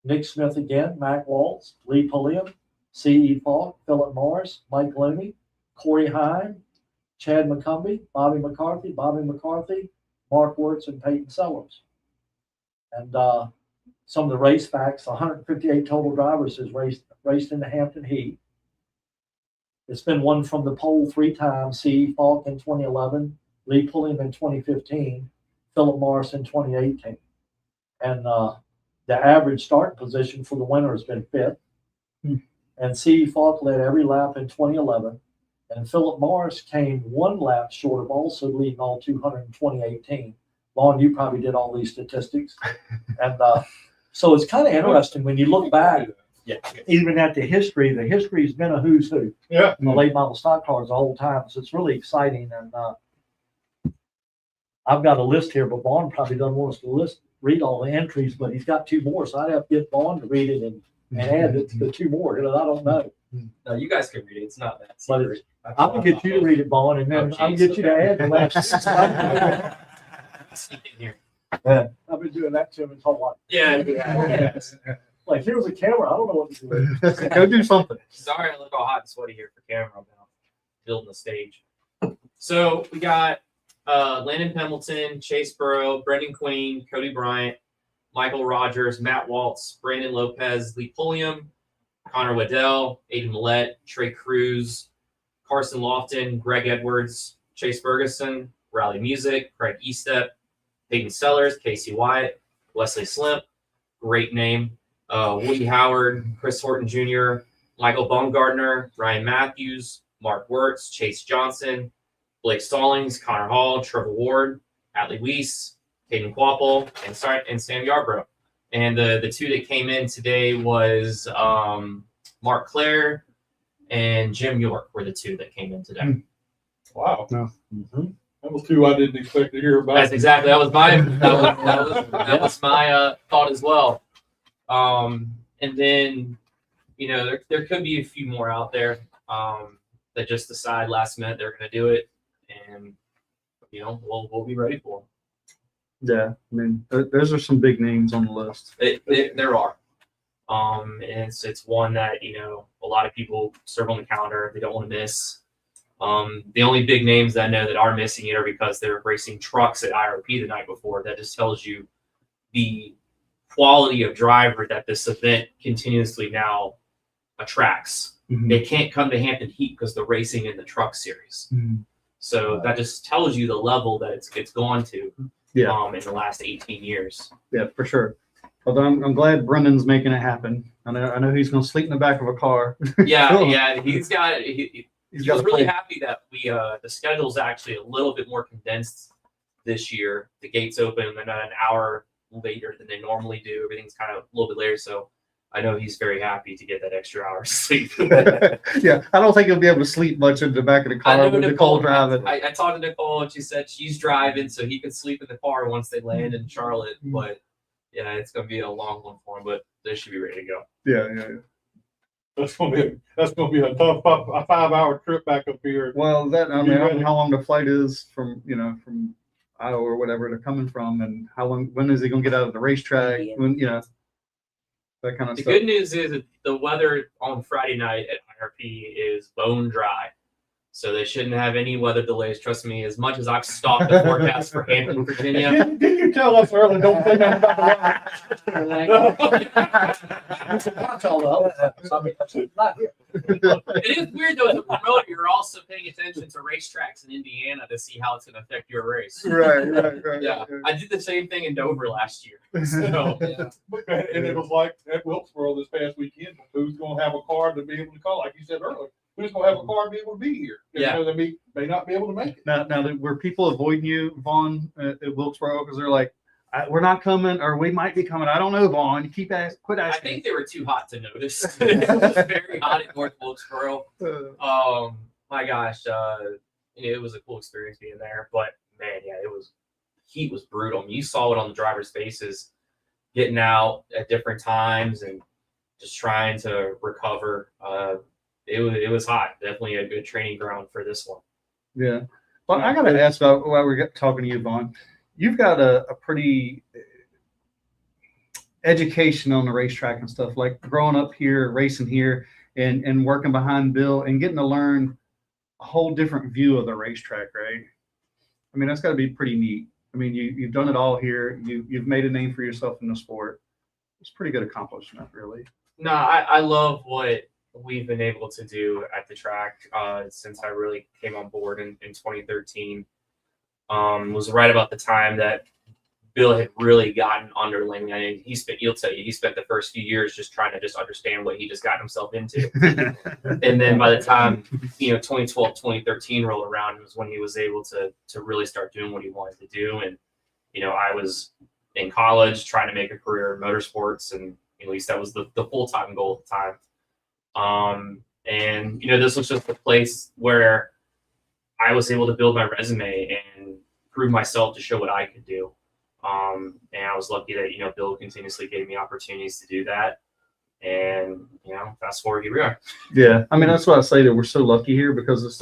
Nick Smith again, Matt Walls, Lee Pulliam, C.E. Falk, Philip Morris, Mike Looney, Corey Hine, Chad McCumbee, Bobby McCarthy, Mark Wirtz, and Peyton Sellers. And some of the race facts, 158 total drivers has raced in the Hampton Heat. It's been won from the pole 3 times, C.E. Falk in 2011, Lee Pulliam in 2015, Philip Morris in 2018. And the average start position for the winner has been 5th. And C.E. Falk led every lap in 2011. And Philip Morris came 1 lap short of also leading all 200 in 2018. Vaughn, you probably did all these statistics. And So it's kind of interesting when you look back, even at the history's been a who's who Yeah. in the late model stock cars the whole time. So it's really exciting. And I've got a list here, but Vaughn probably doesn't want us to read all the entries, but he's got 2 more. So I'd have to get Vaughn to read it and add it to the 2 more. I don't know. No, you guys can read it. It's not that But secret. I'm gonna get you to read it, Vaughn, and then Oh, I'll geez, get you to okay. add the last. Sneak in here. I've been doing that to him his whole life. Yeah. Like, here's a camera. I don't know what to do. Go do something. Sorry, I look all hot and sweaty here for camera. I'm now building the stage. So we got Landon Hamilton, Chase Burrow, Brendan Queen, Cody Bryant, Michael Rogers, Matt Waltz, Brandon Lopez, Lee Pulliam, Connor Waddell, Aiden Millette, Trey Cruz, Carson Lofton, Greg Edwards, Chase Ferguson, Rally Music, Craig Estep, Peyton Sellers, Casey Wyatt, Wesley Slimp, great name, Woody Howard, Chris Horton Jr., Michael Baumgartner, Ryan Matthews, Mark Wirtz, Chase Johnson, Blake Stallings, Connor Hall, Trevor Ward, Atlee Weiss, Caden Quapple, and Sam Yarbrough. And the 2 that came in today was Mark Clare and Jim York were the 2 that came in today. Wow. No. That was 2 I didn't expect to hear about. That's exactly that was my thought as well. And then there could be a few more out there that just decide last minute they're going to do it, and we'll be ready for them. Yeah, I mean, those are some big names on the list. There are. And it's one that a lot of people serve on the calendar. They don't want to miss. The only big names that I know that are missing it are because they're racing trucks at IRP the night before. That just tells you the quality of driver that this event continuously now attracts. Mhm. They can't come to Hampton Heat because they're racing in the truck series. Mhm. So that just tells you the level that it's gone to in the last 18 years. Yeah, for sure. Although I'm glad Brendan's making it happen. I know he's going to sleep in the back of a car. Yeah, he's got he He's was got really happy that the schedule's actually a little bit more condensed this year. The gates open and an hour later than they normally do. Everything's kind of a little bit later, so I know he's very happy to get that extra hour of sleep. Yeah, I don't think he'll be able to sleep much in the back of the car with Nicole driving. I talked to Nicole and she said she's driving, so he can sleep in the car once they land in Charlotte. But yeah, it's gonna be a long one for him, but they should be ready to go. Yeah. That's gonna be a tough 5-hour trip back up here. Well, I don't know how long the flight is from Iowa or whatever they're coming from, and when is he going to get out of the racetrack? When that kind of The stuff. good news is that the weather on Friday night at IRP is bone dry. So they shouldn't have any weather delays. Trust me, as much as I've stalked the forecast for Hampton, Virginia. Didn't you tell us earlier? Don't say nothing about It is weird though, as a promoter, you're also paying attention to racetracks in Indiana to see how it's going to affect your race. Right. Yeah, I did the same thing in Dover last year. So, And it was like at Wilkesboro this past weekend. Who's going to have a car to be able to call? Like you said earlier, who's going to have a car to be able to be here? Yeah. They may not be able to make it. Now, were people avoiding you, Vaughn, at Wilkesboro because they're like, we're not coming, or we might be coming. I don't know, Vaughn. Quit asking. I think they were too hot to notice. It was very hot at North Wilkesboro. My gosh, it was a cool experience being there. But man, yeah, heat was brutal. I mean, you saw it on the drivers' faces, getting out at different times and just trying to recover. It was hot. Definitely a good training ground for this one. Yeah. Well, I got to ask about while we're talking to you, Vaughn. You've got a pretty education on the racetrack and stuff, like growing up here, racing here, and working behind Bill and getting to learn a whole different view of the racetrack, right? I mean, that's got to be pretty neat. I mean, you've done it all here. You've made a name for yourself in the sport. It's a pretty good accomplishment, really. No, I love what we've been able to do at the track since I really came on board in 2013. Was right about the time that Bill had really gotten under Langley. I mean, he'll tell you, he spent the first few years just trying to understand what he just got himself into. And then by the time, 2012, 2013 rolled around was when he was able to really start doing what he wanted to do. And, I was in college, trying to make a career in motorsports, and at least that was the full-time goal at the time. And this was just a place where I was able to build my resume and prove myself to show what I could do. And I was lucky that Bill continuously gave me opportunities to do that. And fast forward, here we are. Yeah, I mean that's why I say that we're so lucky here, because it's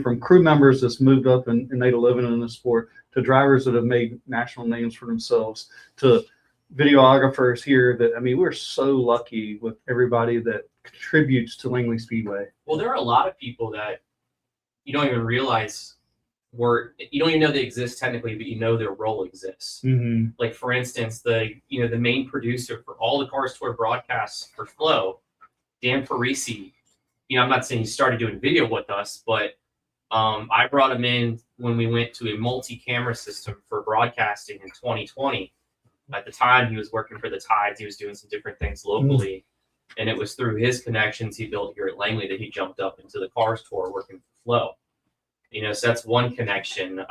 from crew members that's moved up and made a living in the sport, to drivers that have made national names for themselves, to videographers here that we're so lucky with everybody that contributes to Langley Speedway. Well, there are a lot of people that you don't even realize you don't even know they exist technically, but their role exists. Mm-hmm. Like for instance, the main producer for all the Cars Tour broadcasts for Flow, Dan Parisi. I'm not saying he started doing video with us, but I brought him in when we went to a multi-camera system for broadcasting in 2020. At the time, he was working for the Tides. He was doing some different things locally, and it was through his connections he built here at Langley that he jumped up into the Cars Tour working for Flow. So that's one connection.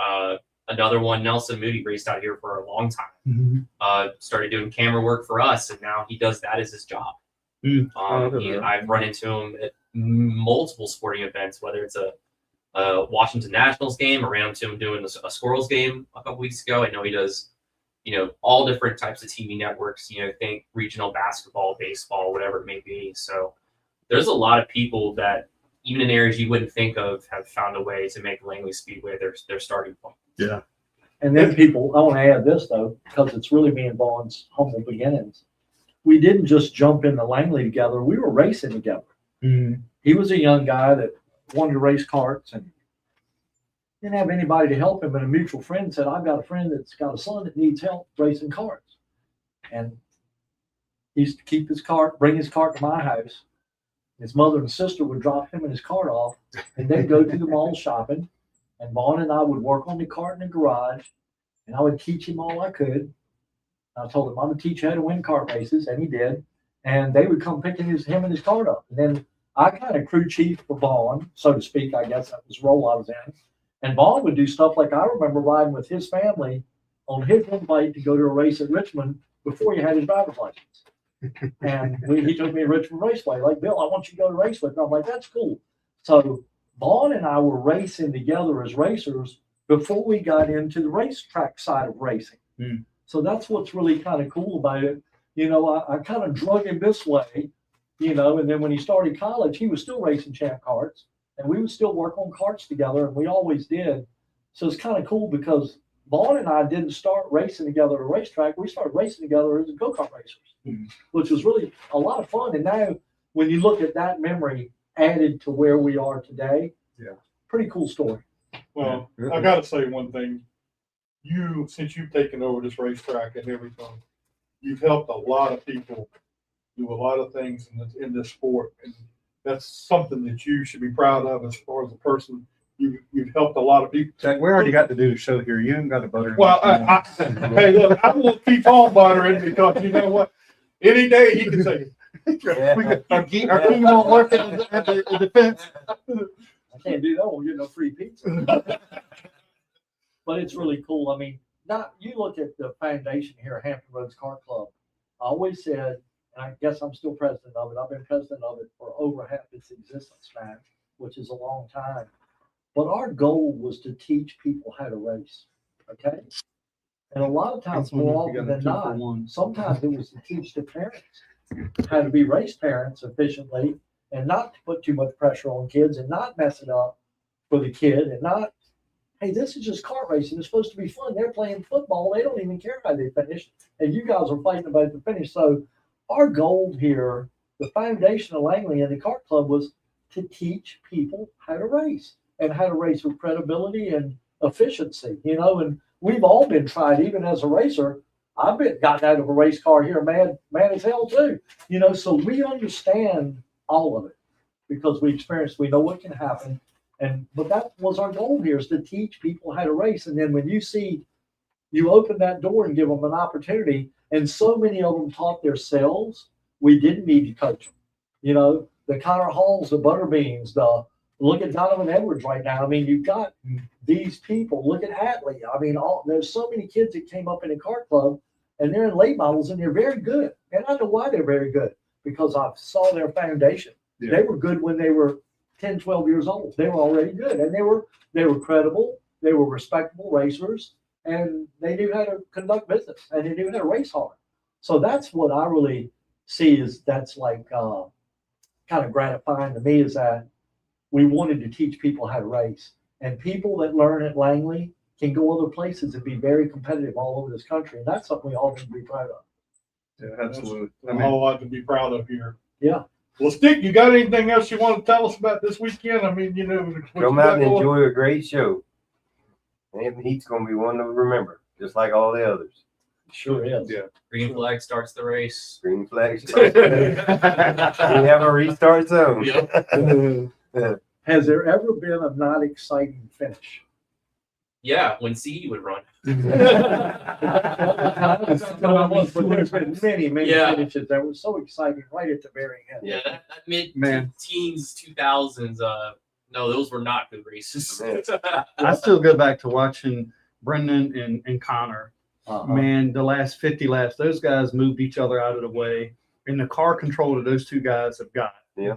Another one, Nelson Moody, raced out here for a long time. Started doing camera work for us, and now he does that as his job. I've run into him at multiple sporting events, whether it's a Washington Nationals game, or ran into him doing a Squirrels game a couple weeks ago. I know he does, all different types of TV networks, think regional basketball, baseball, whatever it may be. So there's a lot of people that, even in areas you wouldn't think of, have found a way to make Langley Speedway their starting point. Yeah. And then people, I want to add this though, because it's really me and Vaughn's humble beginnings. We didn't just jump into Langley together. We were racing together. Mm-hmm. He was a young guy that wanted to race karts and didn't have anybody to help him. And a mutual friend said, I've got a friend that's got a son that needs help racing karts. And he used to keep his cart, bring his cart to my house. His mother and sister would drop him and his cart off, and they'd go to the mall shopping. And Vaughn and I would work on the cart in the garage, and I would teach him all I could. I told him I'm gonna teach you how to win kart races, and he did. And they would come picking him and his cart up. And then I kind of crew chief for Vaughn, so to speak. I guess that was the role I was in. And Vaughn would do stuff like, I remember riding with his family on his invite to go to a race at Richmond before he had his driver's license. And he took me to Richmond Raceway. Like, Bill, I want you to go to race with me. I'm like, that's cool. So Vaughn and I were racing together as racers before we got into the racetrack side of racing. So that's what's really kind of cool about it. I kind of drug him this way, and then when he started college, he was still racing champ karts, and we would still work on karts together, and we always did. So it's kind of cool because Vaughn and I didn't start racing together at a racetrack. We started racing together as go-kart racers, which was really a lot of fun. And now when you look at that memory added to where we are today, pretty cool story. Well, I got to say one thing. Since you've taken over this racetrack and everything, you've helped a lot of people do a lot of things in this sport. And that's something that you should be proud of as far as a person. You've helped a lot of people. Jack, we already got to do the show here. You haven't got to butter. Well, hey, look, I will keep on buttering because you know what? Any day he can say, Our team won't work at the fence. I can't do that. I won't get no free pizza. But it's really cool. I mean, you look at the foundation here at Hampton Roads Kart Club. I always said, and I guess I'm still president of it. I've been president of it for over half its existence now, which is a long time. But our goal was to teach people how to race. Okay. And a lot of times, more often than not, sometimes it was to teach the parents how to be race parents efficiently and not to put too much pressure on kids and not mess it up for the kid and not, hey, this is just kart racing. It's supposed to be fun. They're playing football. They don't even care how they finish. And you guys are fighting about the finish. So our goal here, the foundation of Langley and the kart club, was to teach people how to race and how to race with credibility and efficiency, and we've all been tried, even as a racer. I've gotten out of a race car here, mad as hell too, so we understand all of it because we know what can happen. But that was our goal here, is to teach people how to race. And then when you open that door and give them an opportunity, and so many of them taught themselves, we didn't need to coach them. The Connor Halls, the Butterbeans, look at Donovan Edwards right now. I mean, you've got these people. Look at Hatley. I mean, there's so many kids that came up in a kart club, and they're in late models and they're very good. And I know why they're very good, because I saw their foundation. Yeah. They were good when they were 10, 12 years old. They were already good, and they were credible. They were respectable racers, and they knew how to conduct business, and they knew how to race hard. So that's what I really see is that's like kind of gratifying to me, is that we wanted to teach people how to race, and people that learn at Langley can go other places and be very competitive all over this country. And that's something we all need to be proud of. Yeah, absolutely. I A mean, whole lot to be proud of here. Yeah. Well, Stick, you got anything else you want to tell us about this weekend? I mean, you know, what you Come got out and going? enjoy a great show. And Heat's going to be one to remember, just like all the others. Sure is. Yeah. Green flag starts the race. Green flag. We have a restart zone. Has there ever been a not exciting finish? Yeah, when CE would run. There's been many Yeah. finishes that were so exciting right at the very end. Yeah, that mid Man. teens 2000s. No, those were not good races. I still go back to watching Brendan and Connor. Uh-huh. Man, the last 50 laps, those guys moved each other out of the way, and the car control that those two guys have got. Yeah.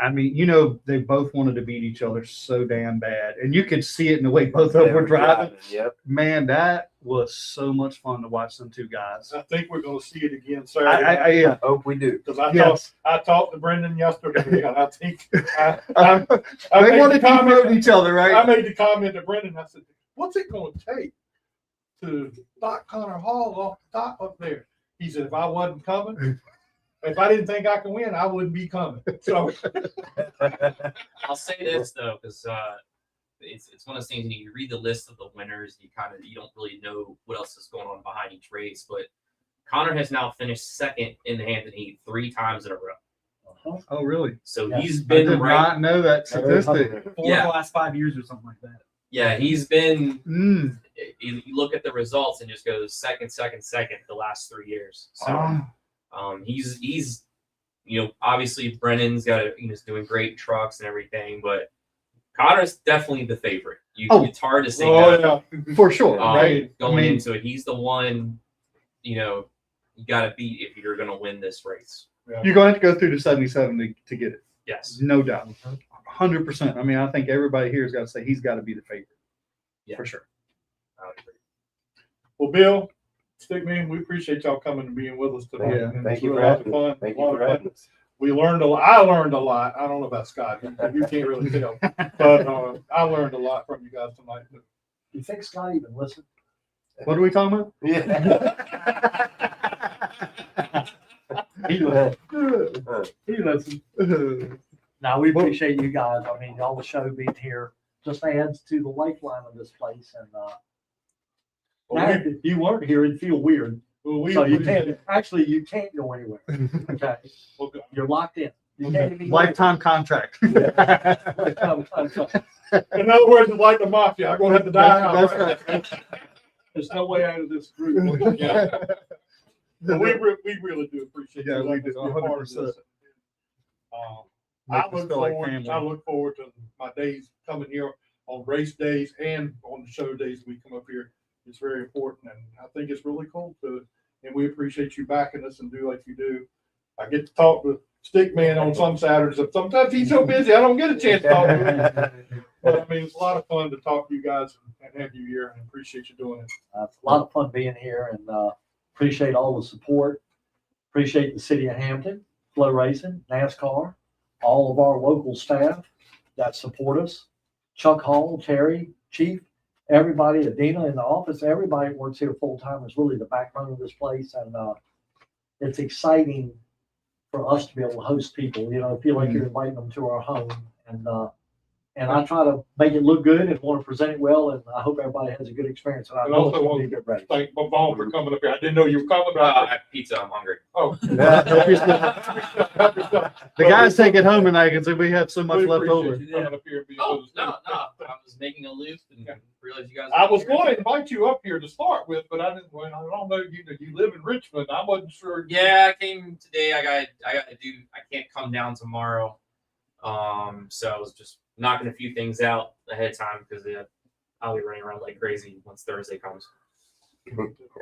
I mean, you know, they both wanted to beat each other so damn bad, and you could see it in the way both of them were driving. Yep. Man, that was so much fun to watch them two guys. I think we're going to see it again Saturday. I Hope we do. Because yes. I talked to Brendan yesterday, and I think They made wanted the to comment- promote each other, I right? made the comment to Brendan. I said, "What's it going to take to knock Connor Hall off the top up there?" He said, "If I wasn't coming, if I didn't think I could win, I wouldn't be coming." So I'll say this though, because it's one of those things. You read the list of the winners, you don't really know what else is going on behind each race. But Connor has now finished second in the Hampton Heat 3 times in a row. Uh-huh. Oh, really? So Yeah. he's I been did right. not know that statistic. 4 Yeah. of the last 5 years or something like that. Yeah, he's been. Mm. You look at the results and just goes second the last 3 years. So Oh. he's obviously Brennan's he's doing great trucks and everything, but Connor's definitely the favorite. It's hard to say no. yeah, For sure, right? Going I mean, into it, he's the one you got to beat if you're going to win this race. you're going to have to go through the 77 to get it. Yes. No doubt. 100%. I mean, I think everybody here has got to say he's got to be the favorite. Yeah. For sure. I would agree. well, Bill, Stickman, we appreciate y'all coming and being with us today. Yeah, And thank it's you really for a lot having of us. fun. Thank A lot you for of fun. having us. We learned a lot. I learned a lot. I don't know about Scott. You can't really tell, but I learned a lot from you guys tonight. Do you think Scott even listened? What are we talking about? Yeah. He listened. Now, we appreciate you guys. I mean, y'all the show being here just adds to the lifeline of this place. And now, if you weren't here, it'd feel weird. So you can't go anywhere. Okay. You're locked in. You can't even Lifetime contract. Lifetime contract. In other words, it's like the mafia. I'm going to have to die out. That's right. There's no way out of this group. Yeah. But we really do appreciate Yeah, you. we letting do, us be a part of 100%. this. Make I us look feel like forward. family. I look forward to my days coming here on race days and on the show days we come up here. It's very important, and I think it's really cool and we appreciate you backing us and do like you do. I get to talk to Stickman on some Saturdays. Sometimes he's so busy I don't get a chance to talk to him. But I mean, it's a lot of fun to talk to you guys and have you here, and appreciate you doing it. It's a lot of fun being here, and appreciate all the support. Appreciate the city of Hampton, Flow Racing, NASCAR, all of our local staff that support us. Chuck Hall, Terry, Chief, everybody, Adina in the office, everybody that works here full time is really the backbone of this place, and it's exciting for us to be able to host people. Feel like you're inviting them to our home, and I try to make it look good and want to present it well, and I hope everybody has a good experience. And I And know also it's going to be a good race. Thank Vaughn for coming up here. I didn't know you were coming. I have pizza. I'm hungry. Oh. The guys take it home and I can say we have so much We left appreciate over. you coming up here and being Oh with us. no! I was making a loop and realized you guys. I was going to invite you up here to start with, but I didn't. Well, I don't know. You live in Richmond. I wasn't sure. Yeah, I came today. I got to do. I can't come down tomorrow. So I was just knocking a few things out ahead of time because I'll be running around like crazy once Thursday comes.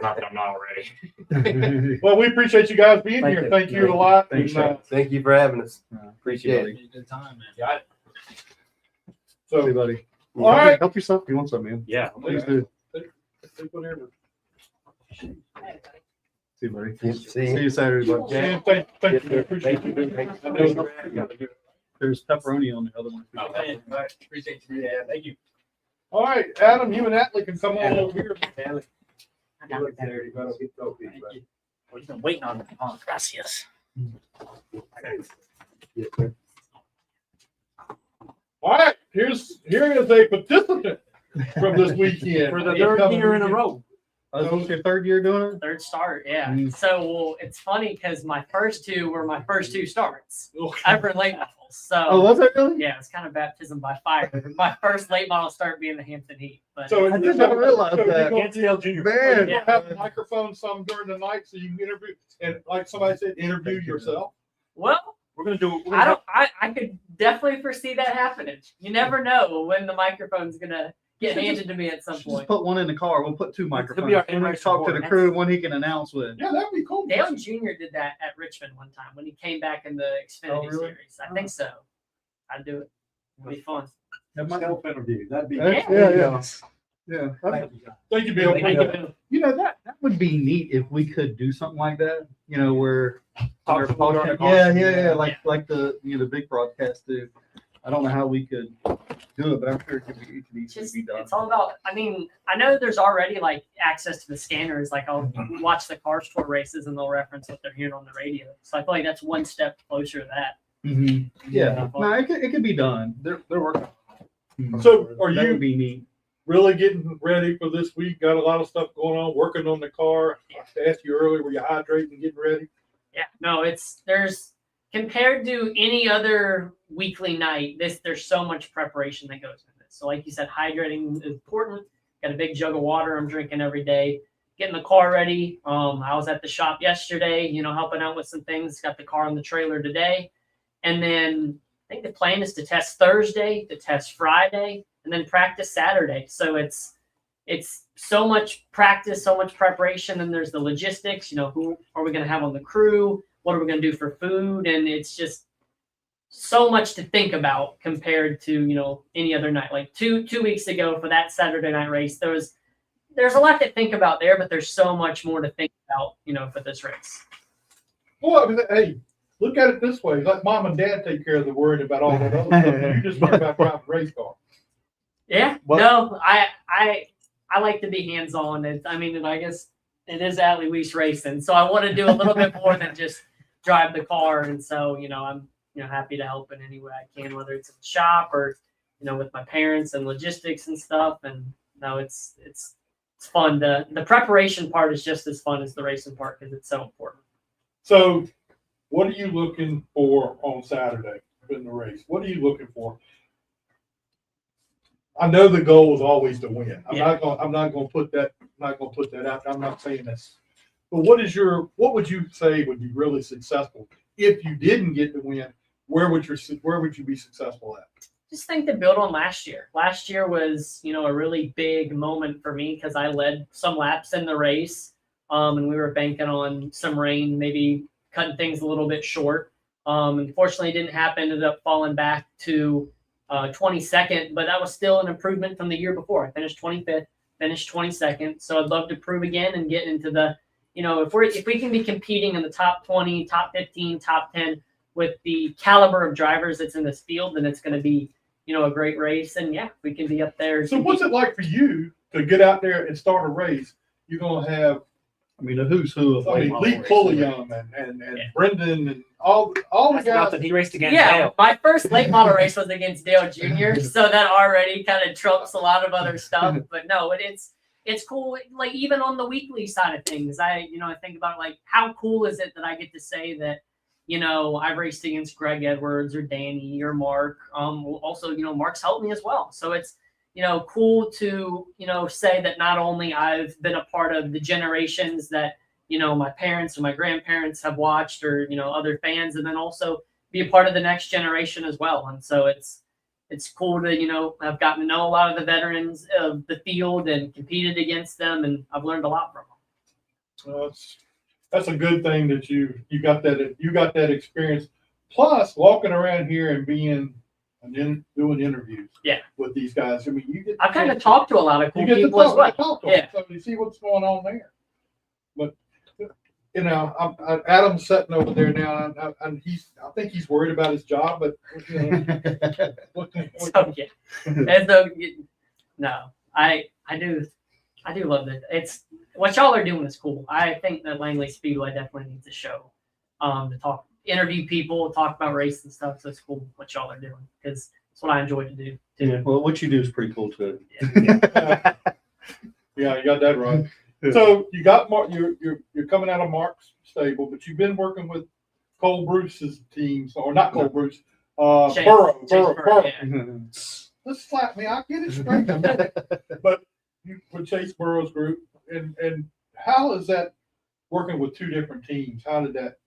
Not that I'm not already. Well, we appreciate you guys being Thank here. you. Thank you a lot. Thanks, And, Thank you for having us. Appreciate Yeah. it. Good time, man. Yeah. so, Hey, buddy. all right. Help yourself if you want some, man. Yeah. Please do. Take whatever. See you, buddy. Yeah, See you Saturday, buddy. Yeah, thank you. Appreciate you. I know- There's pepperoni on the other one. Oh, man. All right. Appreciate you. Yeah, thank you. All right, Adam, you and Atlee can come on over here. I got it better. Well, you've been waiting on it. Oh, gracias. All right, here is a participant from this weekend. For the Yeah, third coming year in a weekend. row. Oh, this is your third year doing it? Third start, yeah. Mm. So well, it's funny because my first two were my first two starts Okay. ever in late models. So Oh, was it really? yeah, it's kind of baptism by fire. My first late model start being the Hampton Heat. But So I did not realize so that. you're Gansdale Junior. Man. gonna have a microphone some during the night so you can interview, and like somebody said, interview yourself. Well, We're gonna do. I could definitely foresee that happening. You never know when the microphone's gonna get Should handed to me at some Just point. put one in the car. We'll put two microphones. be our One to in-race talk to the report. crew, one he can announce with. Yeah, that'd be cool. Dale Jr. did that at Richmond one time when he came back in the Xfinity Oh, really? series. I think so. I'd do it. It'd be fun. That might- Self-interview, that'd be. Yeah, yeah. Yeah. Thank you, Bill. Thank you. You know, that would be neat if we could do something like that, you know, where. Talk to people during the Yeah, call. like the, the big broadcast do. I don't know how we could do it, but I'm sure it could easily Just be done. it's all about. I mean, I know there's already like access to the scanners. Like I'll watch the car store races and they'll reference what they're hearing on the radio. So I feel like that's one step closer to that. Mhm. Yeah, no, it could be done. They're working. Mhm. So are That you would be neat. really getting ready for this week? Got a lot of stuff going on, working on the car. I asked you earlier, were you hydrating and getting ready? Yeah, no, there's compared to any other weekly night, there's so much preparation that goes with it. So like you said, hydrating is important. Got a big jug of water I'm drinking every day. Getting the car ready. I was at the shop yesterday, helping out with some things. Got the car on the trailer today. And then I think the plan is to test Thursday, to test Friday, and then practice Saturday. So it's so much practice, so much preparation, and there's the logistics. Who are we going to have on the crew? What are we going to do for food? And it's just so much to think about compared to any other night. Like two weeks ago for that Saturday night race, there's a lot to think about there, but there's so much more to think about for this race. Well, I mean, hey, look at it this way: let mom and dad take care of the worrying about all that other stuff. You just worry about driving a race car. Yeah, What- no, I like to be hands on. I guess it is Atlee Weiss racing, so I want to do a little bit more than just drive the car. And so I'm happy to help in any way I can, whether it's in the shop or with my parents and logistics and stuff. And no, it's fun. The preparation part is just as fun as the racing part because it's so important. So, what are you looking for on Saturday in the race? What are you looking for? I know the goal is always to win. I'm not going to put that out. I'm not saying this. But what would you say would be really successful if you didn't get to win? Where would you be successful at? Just think to build on last year. Last year was, a really big moment for me because I led some laps in the race, and we were banking on some rain, maybe cutting things a little bit short. Unfortunately, it didn't happen. Ended up falling back to 22nd, but that was still an improvement from the year before. I finished 25th, finished 22nd. So I'd love to prove again and get into the, if we can be competing in the top 20, top 15, top 10 with the caliber of drivers that's in this field, then it's going to be, a great race. And yeah, we can be up there. So what's it like for you to get out there and start a race? You're going to have, a who's who of late model Lee racing. Pulliam and Brendan and all the That's guys. nothing. He raced against Yeah, Dale. my first late model race was against Dale Jr., so that already kind of trumps a lot of other stuff. But no, it's cool. Like even on the weekly side of things, I think about like how cool is it that I get to say that I've raced against Greg Edwards or Danny or Mark. Also, Mark's helped me as well. So it's cool to say that not only I've been a part of the generations that my parents or my grandparents have watched or other fans, and then also be a part of the next generation as well. And so it's it's cool to, have gotten to know a lot of the veterans of the field and competed against them, and I've learned a lot from them. Well, that's a good thing that you got that experience. Plus, walking around here and doing interviews. Yeah. With these guys. I mean, you get. I've kind of talked to a lot of cool You get to people as well. talk to Yeah. them, so you see what's going on there. But Adam's sitting over there now, and I think he's worried about his job. But So yeah, there's no. I do love it. It's what y'all are doing is cool. I think that Langley Speedway definitely needs a show, to interview people, talk about race and stuff. So it's cool what y'all are doing because it's what I enjoy to do too. Yeah, well, what you do is pretty cool too. Yeah, you got that right. So you got Mark. You're coming out of Mark's stable, but you've been working with Cole Bruce's teams, or not Cole Bruce. Burrow. Yeah. Let's slap me. I'll get it straight. But you with Chase Burrow's group, and how is that working with two different teams? How did that?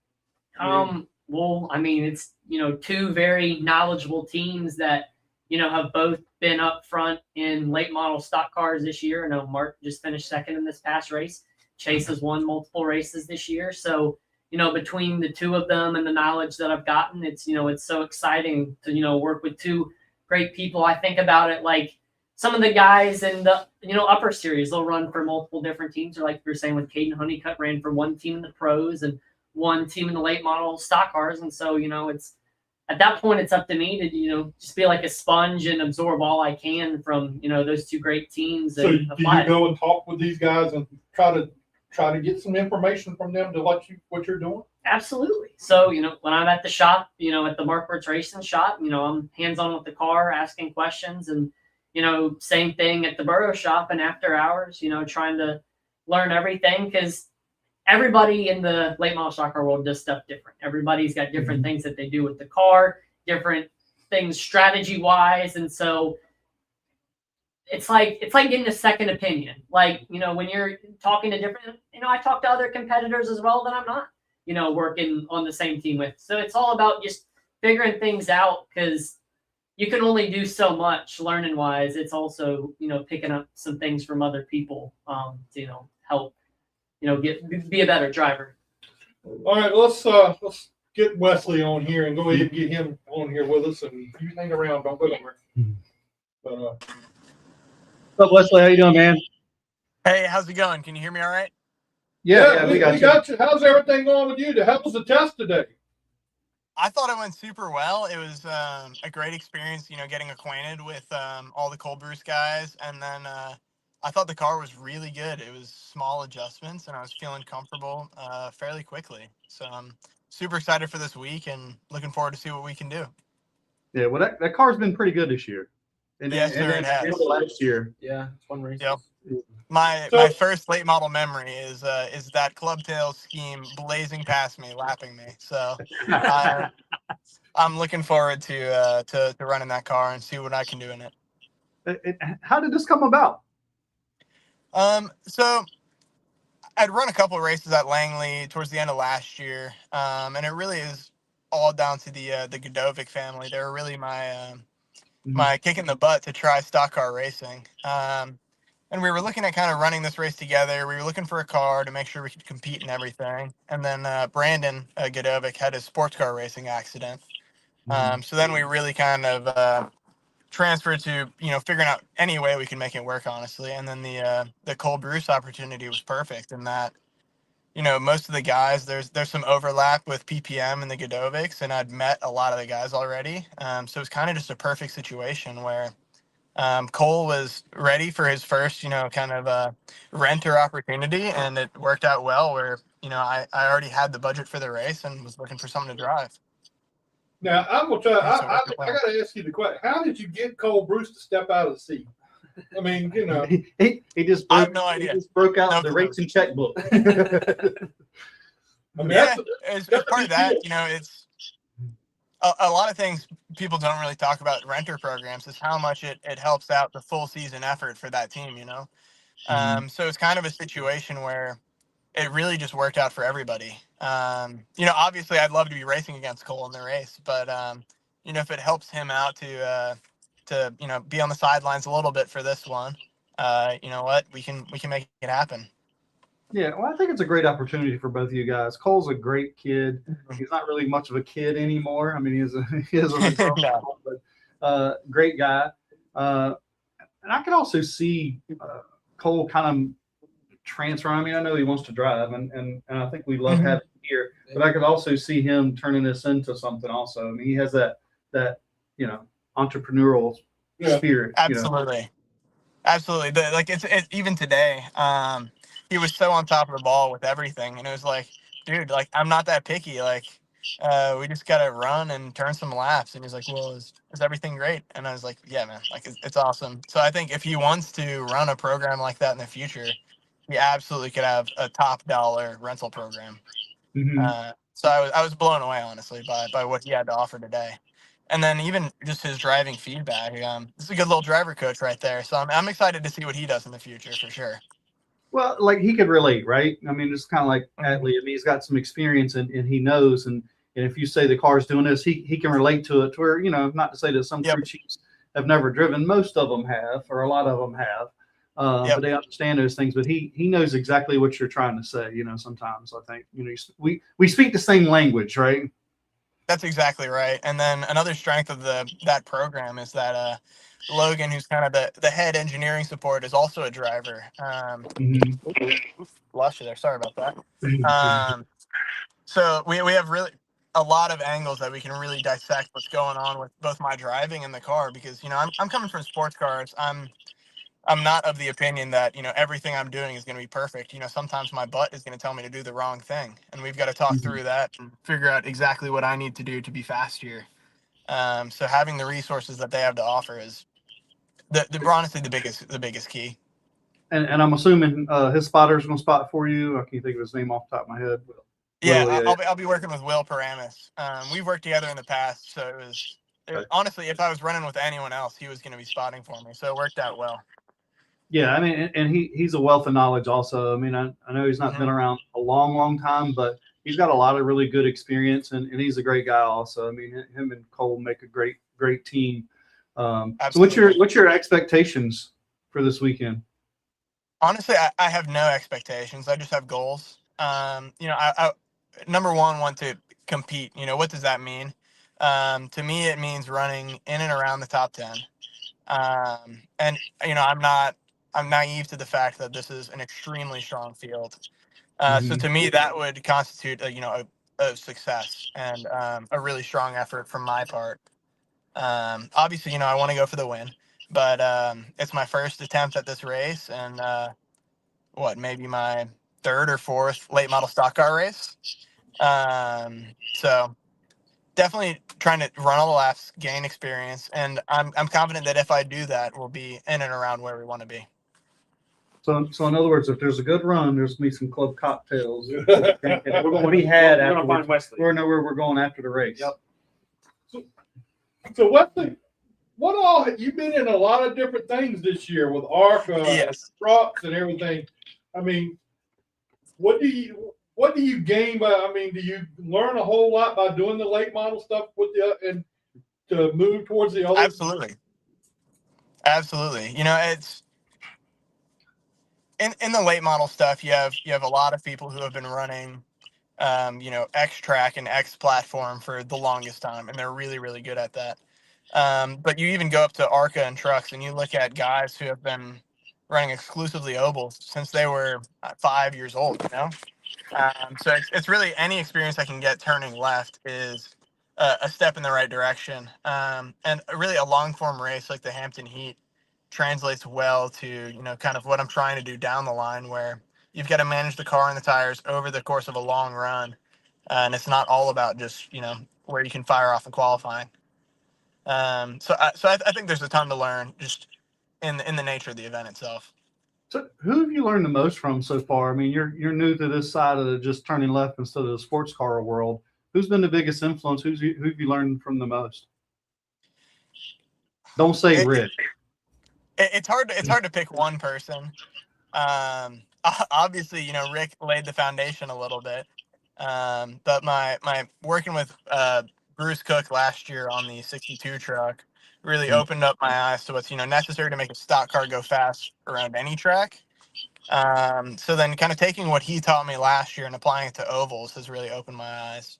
Well, I mean, it's, two very knowledgeable teams that, have both been up front in late model stock cars this year. I know Mark just finished second in this past race. Chase has won multiple races this year. So, between the two of them and the knowledge that I've gotten, it's so exciting to, work with two great people. I think about it like some of the guys in the, upper series, they'll run for multiple different teams. Or like we were saying with Caden Honeycutt, ran for one team in the pros and one team in the late model stock cars. And so, it's at that point, it's up to me to, just be like a sponge and absorb all I can from, those two great teams. So And do you go and talk with these guys and try to get some information from them to what you're doing? Absolutely. So, when I'm at the shop, at the Mark Wirtz Racing shop, I'm hands-on with the car, asking questions, and, same thing at the Burrow shop and after hours, trying to learn everything because everybody in the late model stock car world does stuff different. Everybody's got different things that they do with the car, different things strategy wise. And so it's like getting a second opinion. Like, when you're talking to different, I talk to other competitors as well that I'm not, working on the same team with. So it's all about just figuring things out because you can only do so much learning wise. It's also, picking up some things from other people, to, help, be a better driver. All right, let's get Wesley on here and go ahead and get him on here with us. And you hang around, don't go nowhere. But What's up, Wesley? How you doing, man? Hey, how's it going? Can you hear me all right? Yeah, we got you. How's everything going with you? How was the test today? I thought it went super well. It was a great experience, getting acquainted with all the Cold Bruce guys. And then I thought the car was really good. It was small adjustments, and I was feeling comfortable fairly quickly. So I'm super excited for this week and looking forward to see what we can do. Yeah, well, that car's been pretty good this year. Yes, sir, it has. Last year. Yeah, it's fun race. Yep. My first late model memory is that clubtail scheme blazing past me, lapping me. So I'm looking forward to running that car and see what I can do in it. How did this come about? So I'd run a couple of races at Langley towards the end of last year, and it really is all down to the Godovic family. They were really my kick in the butt to try stock car racing. And we were looking at kind of running this race together. We were looking for a car to make sure we could compete and everything. And then Brandon Godovic had his sports car racing accident. So then we really kind of transferred to, figuring out any way we can make it work, honestly. And then the Cole Bruce opportunity was perfect in that, most of the guys, there's some overlap with PPM and the Godovics, and I'd met a lot of the guys already. So it's kind of just a perfect situation where Cole was ready for his first, kind of renter opportunity, and it worked out well where, I already had the budget for the race and was looking for something to drive. Now, I'm going to try. I got to ask you the question. How did you get Cole Bruce to step out of the seat? I mean, he just I have no idea. He just broke out No the clue. racing checkbook. I mean, Yeah, that's it's part of that. It's a lot of things people don't really talk about renter programs is how much it helps out the full season effort for that team, So it's kind of a situation where it really just worked out for everybody. Obviously I'd love to be racing against Cole in the race, but if it helps him out to to, you know, be on the sidelines a little bit for this one, you know what, we can make it happen. Yeah, well, I think it's a great opportunity for both of you guys. Cole's a great kid. He's not really much of a kid anymore. I mean, he is an adult, No. but great guy. And I could also see Cole kind of transfer. I mean, I know he wants to drive, and I think we love having him here. But I could also see him turning this into something. Also, I mean, he has that you know, entrepreneurial spirit. Absolutely. You know? Absolutely. Like it's even today, he was so on top of the ball with everything, and it was like, dude, like I'm not that picky. Like, we just gotta run and turn some laps. And he's like, well, is everything great? And I was like, yeah, man, like it's awesome. So I think if he wants to run a program like that in the future, he absolutely could have a top dollar rental program. So I was blown away, honestly, by what he had to offer today. And then even just his driving feedback. This is a good little driver coach right there. So I'm excited to see what he does in the future for sure. Well, like he could relate, right? I mean, it's kind of like Adley. I mean, he's got some experience and he knows. And if you say the car's doing this, he can relate to it to where, you know, not to say that some crew chiefs have never driven. Most of them have, or a lot of them have. But they understand those things. But he knows exactly what you're trying to say. You know, sometimes I think, you know, we speak the same language, right? That's exactly right. And then another strength of that program is that Logan, who's kind of the head engineering support, is also a driver. Lost you there. Sorry about that. So we have really a lot of angles that we can really dissect what's going on with both my driving and the car, because, you know, I'm coming from sports cars. I'm not of the opinion that, you know, everything I'm doing is going to be perfect. You know, sometimes my butt is going to tell me to do the wrong thing, and we've got to talk through that and figure out exactly what I need to do to be faster. So having the resources that they have to offer is honestly the biggest key. And I'm assuming his spotter's going to spot for you. I can't think of his name off the top of my head. Yeah, I'll be working with Will Paramus. We've worked together in the past, so honestly, if I was running with anyone else, he was going to be spotting for me. So it worked out well. Yeah, I mean, and he's a wealth of knowledge also. I mean, I know he's not been around a long time, but he's got a lot of really good experience, and he's a great guy also. I mean, him and Cole make a great team. So what's your expectations for this weekend? Honestly, I have no expectations. I just have goals. You know, I number one, want to compete. You know, what does that mean? To me, it means running in and around the top 10. And, you know, I'm naive to the fact that this is an extremely strong field. So to me, that would constitute a success and a really strong effort from my part. Obviously, you know, I want to go for the win, but it's my first attempt at this race, and maybe my third or fourth late model stock car race. So definitely trying to run all the laps, gain experience, and I'm confident that if I do that, we'll be in and around where we want to be. So in other words, if there's a good run, there's gonna be some club cocktails. And we're going to be had after. We're know where we're going after the race. Yep. So Wesley, what all you've been in a lot of different things this year with ARCA, trucks, and everything. I mean, what do you gain by? I mean, do you learn a whole lot by doing the late model stuff with and to move towards the other? Absolutely. You know, it's in the late model stuff. You have a lot of people who have been running, you know, X track and X platform for the longest time, and they're really, really good at that. But you even go up to ARCA and trucks, and you look at guys who have been running exclusively ovals since they were 5 years old. You know, so it's really any experience I can get turning left is a step in the right direction. And really a long form race like the Hampton Heat translates well to, you know, kind of what I'm trying to do down the line, where you've got to manage the car and the tires over the course of a long run. And it's not all about just, you know, where you can fire off in qualifying. So I think there's a ton to learn just in the nature of the event itself. So who have you learned the most from so far? I mean, you're new to this side of the just turning left instead of the sports car world. Who's been the biggest influence? Who have you learned from the most? Don't say Rick. It's hard to pick one person. Obviously, you know, Rick laid the foundation a little bit. But my working with Bruce Cook last year on the 62 truck really opened up my eyes to what's necessary to make a stock car go fast around any track. So then kind of taking what he taught me last year and applying it to ovals has really opened my eyes.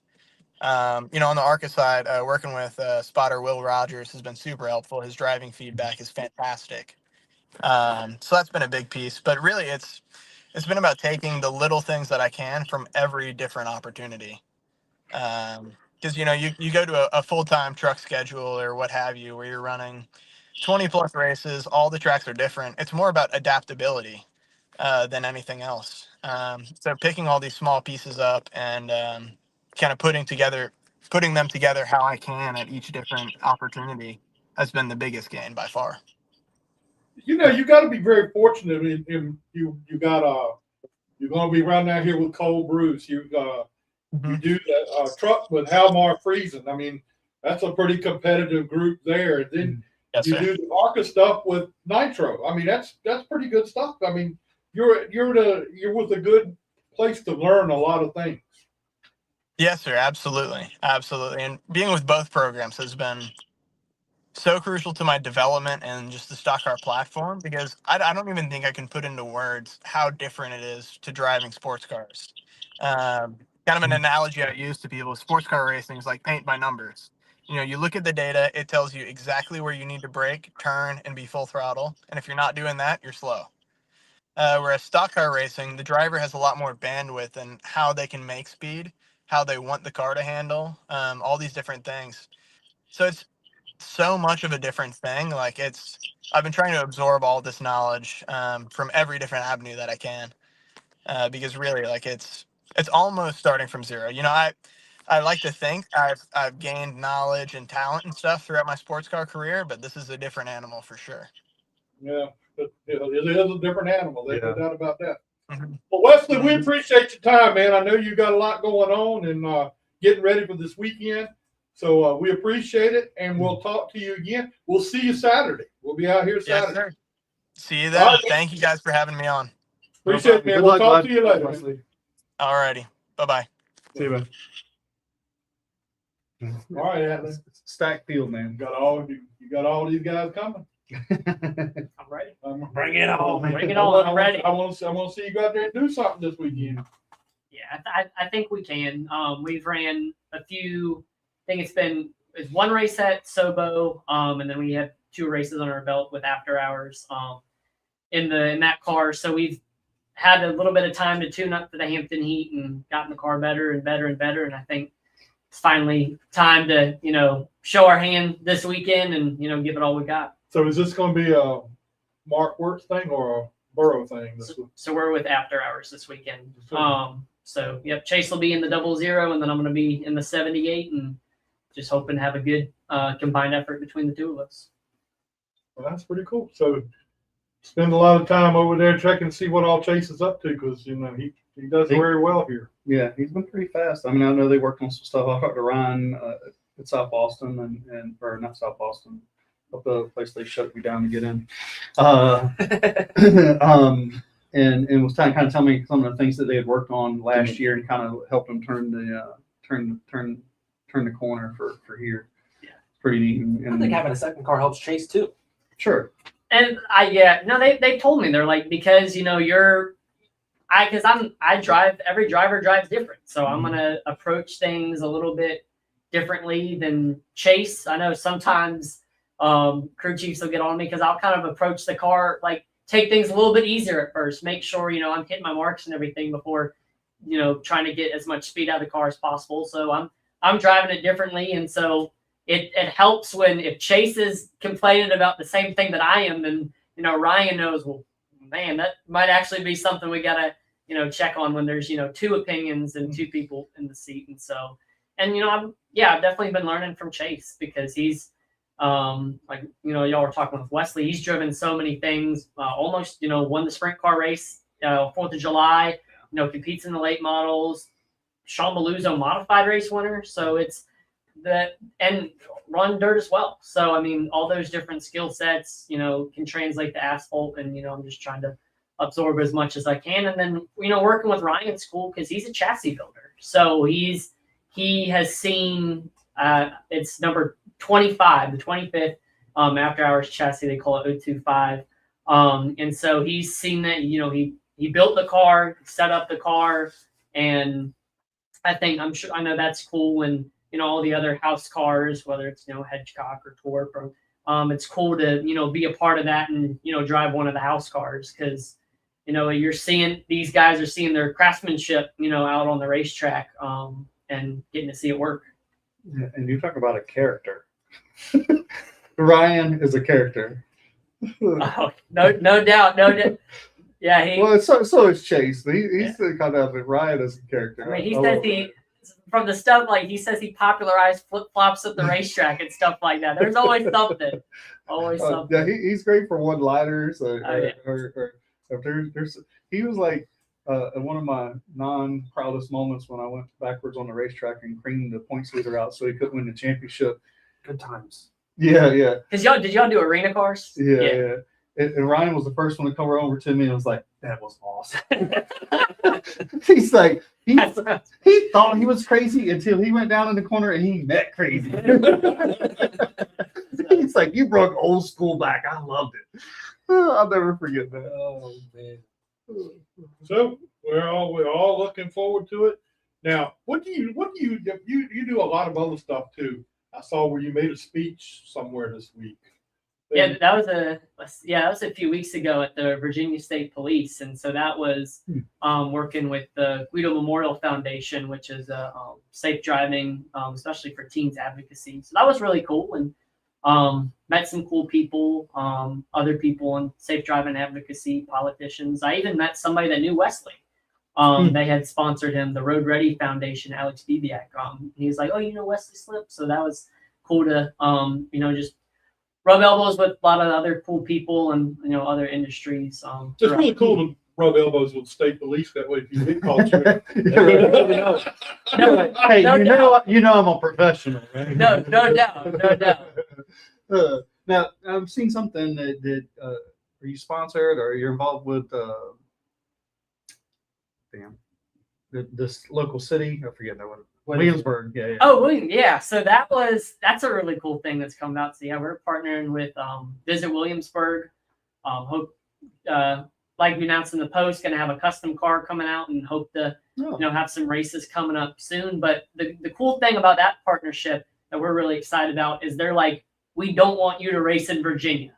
On the ARCA side, working with spotter Will Rogers has been super helpful. His driving feedback is fantastic. So that's been a big piece. But really, it's been about taking the little things that I can from every different opportunity. Because you go to a full-time truck schedule or what have you, where you're running 20 plus races, all the tracks are different. It's more about adaptability than anything else. So picking all these small pieces up and kind of putting them together how I can at each different opportunity has been the biggest gain by far. You got to be very fortunate. You got you're going to be running out here with Cole Bruce. You do the truck with Halmar Friesen. I mean, that's a pretty competitive group there. And then Yes, you sir. do the ARCA stuff with Nitro. I mean, that's pretty good stuff. I mean, you're with a good place to learn a lot of things. Yes, sir. Absolutely. Absolutely. And being with both programs has been so crucial to my development and just the stock car platform, because I don't even think I can put into words how different it is to driving sports cars. Kind of an analogy I use to people: sports car racing is like paint by numbers. You look at the data, it tells you exactly where you need to brake, turn, and be full throttle. And if you're not doing that, you're slow. Whereas stock car racing, the driver has a lot more bandwidth in how they can make speed, how they want the car to handle, all these different things. So it's so much of a different thing. Like I've been trying to absorb all this knowledge from every different avenue that I can, because really, like it's almost starting from zero. I like to think I've gained knowledge and talent and stuff throughout my sports car career, but this is a different animal for sure. Yeah, it is a different animal. There's no doubt about that. Mhm. Well, Wesley, we appreciate your time, man. I know you got a lot going on and getting ready for this weekend. So we appreciate it, and we'll talk to you again. We'll see you Saturday. We'll be out here Saturday. Yes, sir. See you then. All right. Thank you guys for having me on. Appreciate it, man. Good We'll luck, talk bud. to you later. Wesley. All righty. Bye-bye. See you, man. All right, Atlas. Stack field, man. You got all these guys coming. I'm ready. Bring it on, man. Bring it on. I'm ready. I want to see you go out there and do something this weekend. Yeah, I think we can. We've ran a few. I think it's one race at Sobo, and then we have 2 races on our belt with after hours in that car. So we've had a little bit of time to tune up for the Hampton heat and gotten the car better and better and better. And I think it's finally time to show our hand this weekend and give it all we got. So is this going to be a Mark Wirtz thing or a Burrow thing? So we're with after hours this weekend. So yep, Chase will be in the 00, and then I'm going to be in the 78, and just hoping to have a good combined effort between the two of us. Well, that's pretty cool. So spend a lot of time over there checking to see what all Chase is up to, because he does very well here. Yeah, he's been pretty fast. I mean, I know they worked on some stuff out to Ryan at South Boston or not South Boston, up the place they shut me down to get in. And was kind of telling me some of the things that they had worked on last year and kind of helped them turn the corner for here. Yeah, pretty neat. And I think having a second car helps Chase too. Sure. And they told me, they're like, because every driver drives different, so I'm gonna approach things a little bit differently than Chase. I know sometimes crew chiefs will get on me because I'll kind of approach the car, like take things a little bit easier at first, make sure I'm hitting my marks and everything before trying to get as much speed out of the car as possible. So I'm driving it differently, and so it helps if Chase is complaining about the same thing that I am, then Ryan knows, well, man, that might actually be something we gotta check on when there's 2 opinions and 2 people in the seat. And so, and I've definitely been learning from Chase, because he's y'all were talking with Wesley, he's driven so many things, almost won the sprint car race 4th of July, competes in the late models, Sean Maluzzo modified race winner. So it's and run dirt as well. So I mean, all those different skill sets can translate to asphalt, and I'm just trying to absorb as much as I can. And then working with Ryan's cool, because he's a chassis builder, so he has seen it's number 25, the 25th after hours chassis. They call it 025. And so he's seen that, you know, he built the car, set up the car, and I know that's cool. And, you know, all the other house cars, whether it's, you know, Hedgecock or Torp, or, it's cool to, you know, be a part of that and, you know, drive one of the house cars, because, you know, you're seeing these guys are seeing their craftsmanship, you know, out on the racetrack, and getting to see it work. And you talk about a character. Ryan is a character. Oh, no doubt, no doubt. Yeah, Well, so is Chase. He's kind of Ryan as a character. I mean, he says from the stuff, like he says he popularized flip flops at the racetrack and stuff like that. There's always something. Always something. Yeah, he's great for one-liners. Yeah. Or there's he was like one of my non-proudest moments when I went backwards on the racetrack and creamed the points leader out so he couldn't win the championship. Good times. Yeah. Did y'all do arena cars? Yeah. And Ryan was the first one to come over to me and was like, "That was awesome." He's like, he thought he was crazy until he went down in the corner and he met crazy. He's like, "You brought old school back. I loved it." I'll never forget that. Oh man. So we're all looking forward to it. Now, what do you do a lot of other stuff too? I saw where you made a speech somewhere this week. Yeah, that was a few weeks ago at the Virginia State Police, and so that was working with the Guido Memorial Foundation, which is safe driving, especially for teens advocacy. So that was really cool, and met some cool people, other people in safe driving advocacy, politicians. I even met somebody that knew Wesley. They had sponsored him, the Road Ready Foundation, Alex Bibiak. He was like, "Oh, you know Wesley Slip?" So that was cool to, you know, just rub elbows with a lot of other cool people and, you know, other industries. It's really cool to rub elbows with state police. That way, if you get caught, Hey, No you know I'm a professional, right? No doubt. Now I've seen something that are you sponsored or you're involved with? This local city. I forget that one. Williamsburg. Yeah. Oh, William. Yeah. So that's a really cool thing that's come out. So yeah, we're partnering with Visit Williamsburg. Hope like we announced in the post, going to have a custom car coming out and hope to you know have some races coming up soon. But the cool thing about that partnership that we're really excited about is they're like, we don't want you to race in Virginia.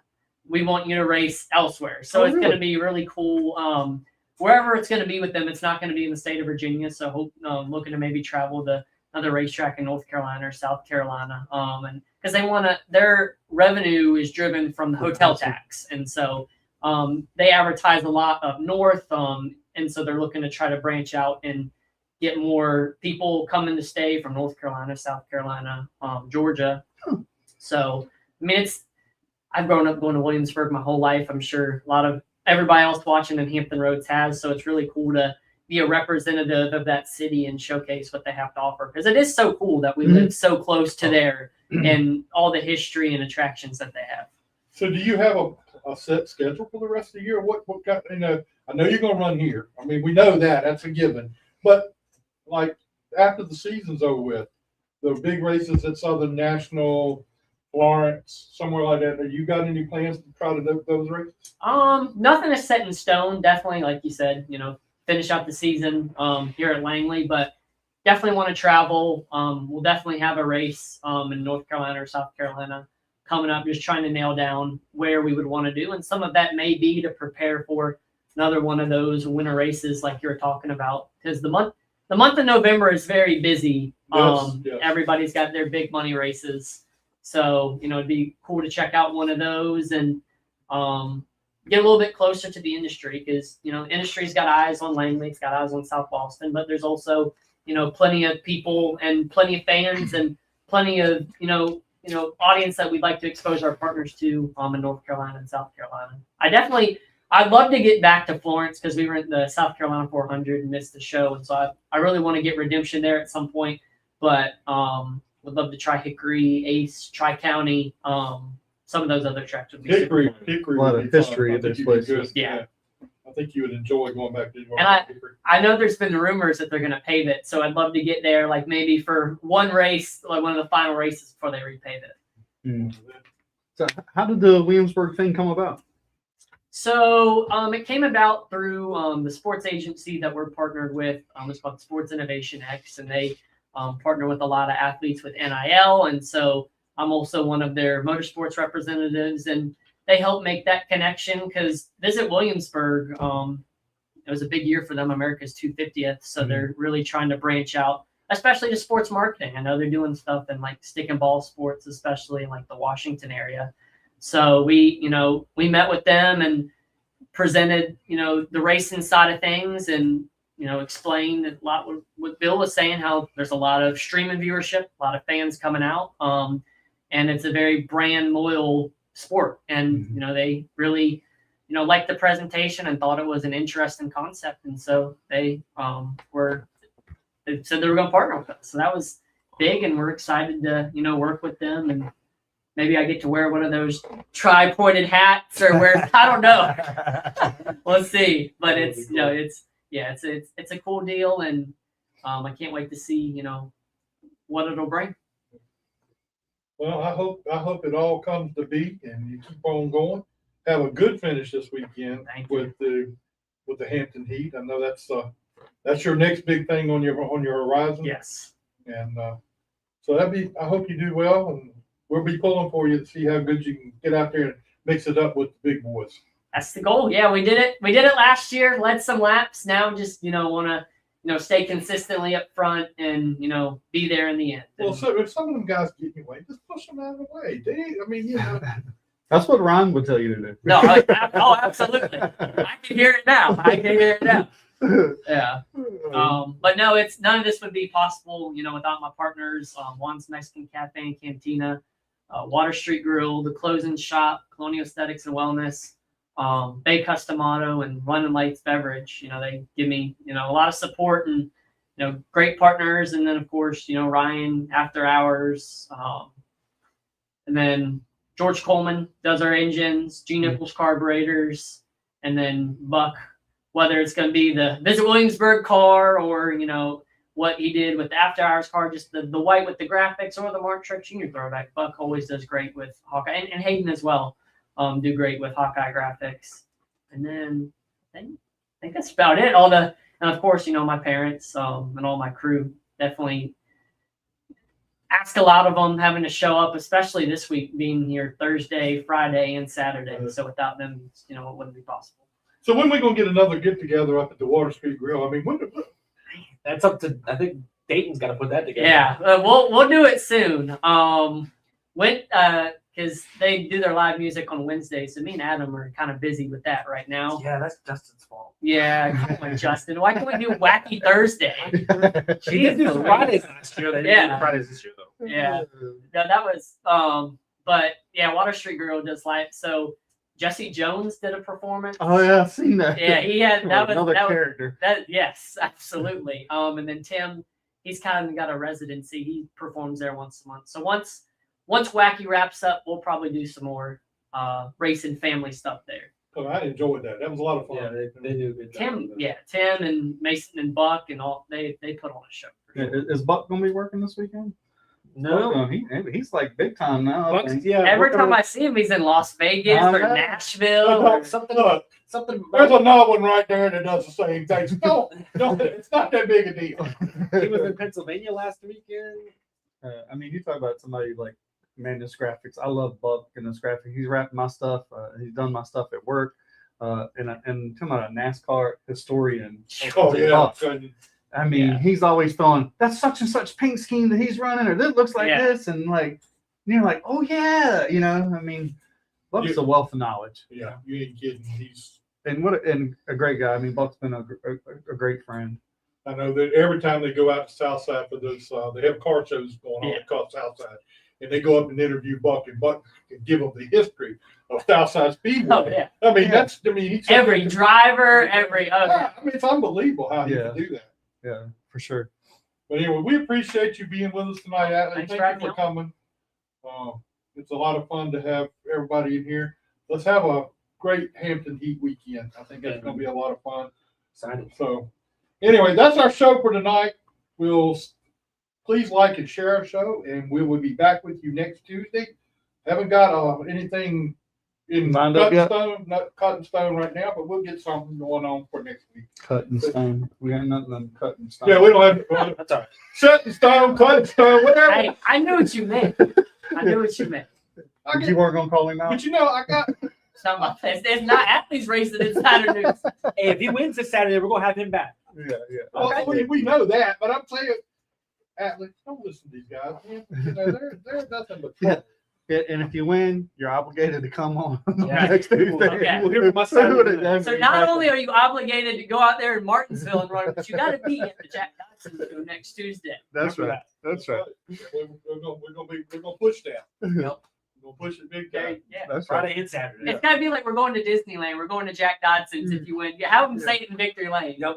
We want you to race elsewhere. So it's going to be really cool. Wherever it's going to be with them, it's not going to be in the state of Virginia. So hope looking to maybe travel to another racetrack in North Carolina or South Carolina. And because their revenue is driven from the hotel tax. And so they advertise a lot up north. And so they're looking to try to branch out and get more people coming to stay from North Carolina, South Carolina, Georgia. So, I mean, I've grown up going to Williamsburg my whole life. I'm sure a lot of everybody else watching in Hampton Roads has. So it's really cool to be a representative of that city and showcase what they have to offer. Because it is so cool that we live so close to there and all the history and attractions that they have. So do you have a set schedule for the rest of the year? What got, I know you're going to run here. I mean, we know that's a given. But like after the season's over with, the big races at Southern National, Florence, somewhere like that. Have you got any plans to try to do those races? Nothing is set in stone. Definitely, like you said, you know, finish out the season here at Langley, but definitely want to travel. We'll definitely have a race in North Carolina or South Carolina coming up, just trying to nail down where we would want to do. And some of that may be to prepare for another one of those winter races like you were talking about, because the month of November is very busy. Yes. Everybody's got their big money races. So, you know, it'd be cool to check out one of those and get a little bit closer to the industry, because, you know, the industry's got eyes on Langley, it's got eyes on South Boston, but there's also, you know, plenty of people and plenty of fans and plenty of, you know, audience that we'd like to expose our partners to in North Carolina and South Carolina. I'd love to get back to Florence, because we were at the South Carolina 400 and missed the show. And so I really want to get redemption there at some point, but would love to try Hickory, Ace, Tri-County, some of those other tracks would be Hickory A lot of history in this place. Yeah. I think you would enjoy going back to And I know there's been rumors that they're going to pave it, so I'd love to get there, like maybe for one race, like one of the final races before they repave it. So how did the Williamsburg thing come about? So it came about through the sports agency that we're partnered with. It's called Sports Innovation X, and they partner with a lot of athletes with NIL. And so I'm also one of their motorsports representatives, and they help make that connection because Visit Williamsburg, it was a big year for them, America's 250th. So they're really trying to branch out, especially to sports marketing. I know they're doing stuff in like stick and ball sports, especially in like the Washington area. So we met with them and presented, the racing side of things and, explained a lot what Bill was saying, how there's a lot of streaming viewership, a lot of fans coming out. And it's a very brand loyal sport. And, they really, liked the presentation and thought it was an interesting concept. And so they said they were going to partner with us. So that was big, and we're excited to, work with them, and maybe I get to wear one of those tri-pointed hats or wear, I don't know. We'll see. But it's, it's a cool deal, and I can't wait to see, what it'll bring. Well, I hope it all comes to be and you keep on going. Have a good finish this weekend with the Hampton Heat. I know that's your next big thing on your horizon. Yes. And so I hope you do well, and we'll be pulling for you to see how good you can get out there and mix it up with the big boys. That's the goal. Yeah, we did it. We did it last year. Led some laps. Now just want to stay consistently up front and be there in the end. Well, so if some of them guys get in your way, just push them out of the way. That's what Ryan would tell you to do. No, oh, absolutely. I can hear it now. Yeah. But no, it's none of this would be possible, without my partners. Juan's Mexican Cafe and Cantina, Water Street Grill, the Closing Shop, Colonial Aesthetics and Wellness, Bay Customato, and Running Lights Beverage. They give me, a lot of support and, great partners. And then of course, Ryan After Hours, and then George Coleman does our engines, G Nichols carburetors, and then Buck, whether it's going to be the Visit Williamsburg car or, what he did with the After Hours car, just the white with the graphics, or the Mark Truck Jr. throwback. Buck always does great with Hawkeye, and Hayden as well, do great with Hawkeye graphics. And then I think that's about it. And of course, my parents and all my crew definitely ask a lot of them having to show up, especially this week being here Thursday, Friday, and Saturday. So without them, it wouldn't be possible. So when are we going to get another get together up at the Water Street Grill? I mean, That's up to, I think Dayton's got to put that together. Yeah, we'll do it soon. Because they do their live music on Wednesday, so me and Adam are kind of busy with that right now. Yeah, that's Justin's fault. Yeah, come on, Justin. Why can't we do Wacky Thursday? She did do Fridays last year. They didn't do Fridays this year though. Yeah, that was. But yeah, Water Street Grill does live. So Jesse Jones did a performance. Oh yeah, I've seen that. Yeah, he had that was another that character. Yes, absolutely. And then Tim, he's kind of got a residency. He performs there once a month. So once Wacky wraps up, we'll probably do some more racing family stuff there. Oh, I enjoyed that. That was a lot of fun. Yeah, they do a good job. Tim and Mason and Buck and all they put on a show. Is Buck gonna be working this weekend? No, he's like big time now. Buck's, yeah. Every time I see him, he's in Las Vegas or Nashville. Or something. There's another one right there that does the same thing. No, it's not that big a deal. He was in Pennsylvania last weekend. I mean, you talk about somebody like Mandus Graphics. I love Buck and his graphics. He's wrapped my stuff. He's done my stuff at work. And talking about a NASCAR historian. Oh yeah. Buck. I mean, he's always throwing that's such and such paint scheme that he's running, or this looks like this, and like you're like, oh yeah, I mean, Buck's a wealth of knowledge. Yeah, you ain't kidding. He's and a great guy. I mean, Buck's been a great friend. I know that every time they go out to Southside for those, they have car shows going on across Southside, and they go up and interview Buck, and Buck can give them the history of Southside Speedway. Oh yeah. I mean, he's every driver, I mean, it's unbelievable how he can do that. Yeah, for sure. But anyway, we appreciate you being with us tonight, Atlee. Thank you for coming. It's a lot of fun to have everybody in here. Let's have a great Hampton Heat weekend. I think it's going to be a lot of fun. Excited. So anyway, that's our show for tonight. Please like and share our show, and we will be back with you next Tuesday. Haven't got anything in Lined up cut in yet? stone, not cut in stone right now, but we'll get something going on for next week. Cut in stone. We got nothing cut in stone. Yeah, we don't have That's all right. set in stone, cut in stone, whatever. Hey, I knew what you meant. I knew what you meant. I You get, weren't gonna call him out? but you know, I got It's not my face. It's not athletes racing. It's Saturdays. Hey, if he wins this Saturday, we're gonna have him back. Yeah, yeah. well, we know that, but I'm saying, athletes, don't listen to these guys. Man. You know, they're nothing but Yeah. And if you win, you're obligated to come on Yeah. next Tuesday. Okay. We'll hear from us Saturday night. So not only are you obligated to go out there in Martinsville and run, but you got to be at the Jack Dodson'S show next Tuesday. That's right. That's right. We're gonna push that. Yep. We're gonna push it big time. Yeah. That's right. Friday and Saturday. It's got to be like we're going to Disneyland. We're going to Jack Dodson's if you win. You have them say it in victory lane. Yep.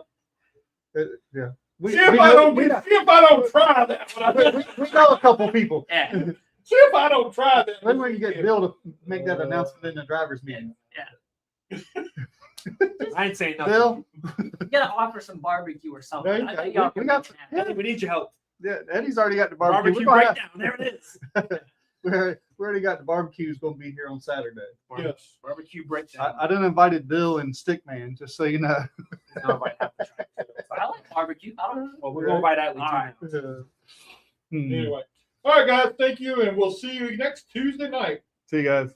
Yeah. See if I don't try that. we know a couple people. Yeah. See if I don't try that. Then we can get Bill to make that announcement in the driver's meeting. I ain't saying nothing. Bill, You got to offer some barbecue or something. There you I go. think y'all We can got make it I happen. think we need your help. yeah, Eddie's already got the barbecue. Barbecue We're gonna have- breakdown. There it is. we already got the barbecue's going to be here on Saturday. Yes. Barbecue breakdown. I done invited Bill and Stickman, just so you know. I like barbecue. I don't know. Well, we're going by that. All right. Anyway. All right, guys. Thank you, and we'll see you next Tuesday night. See you guys.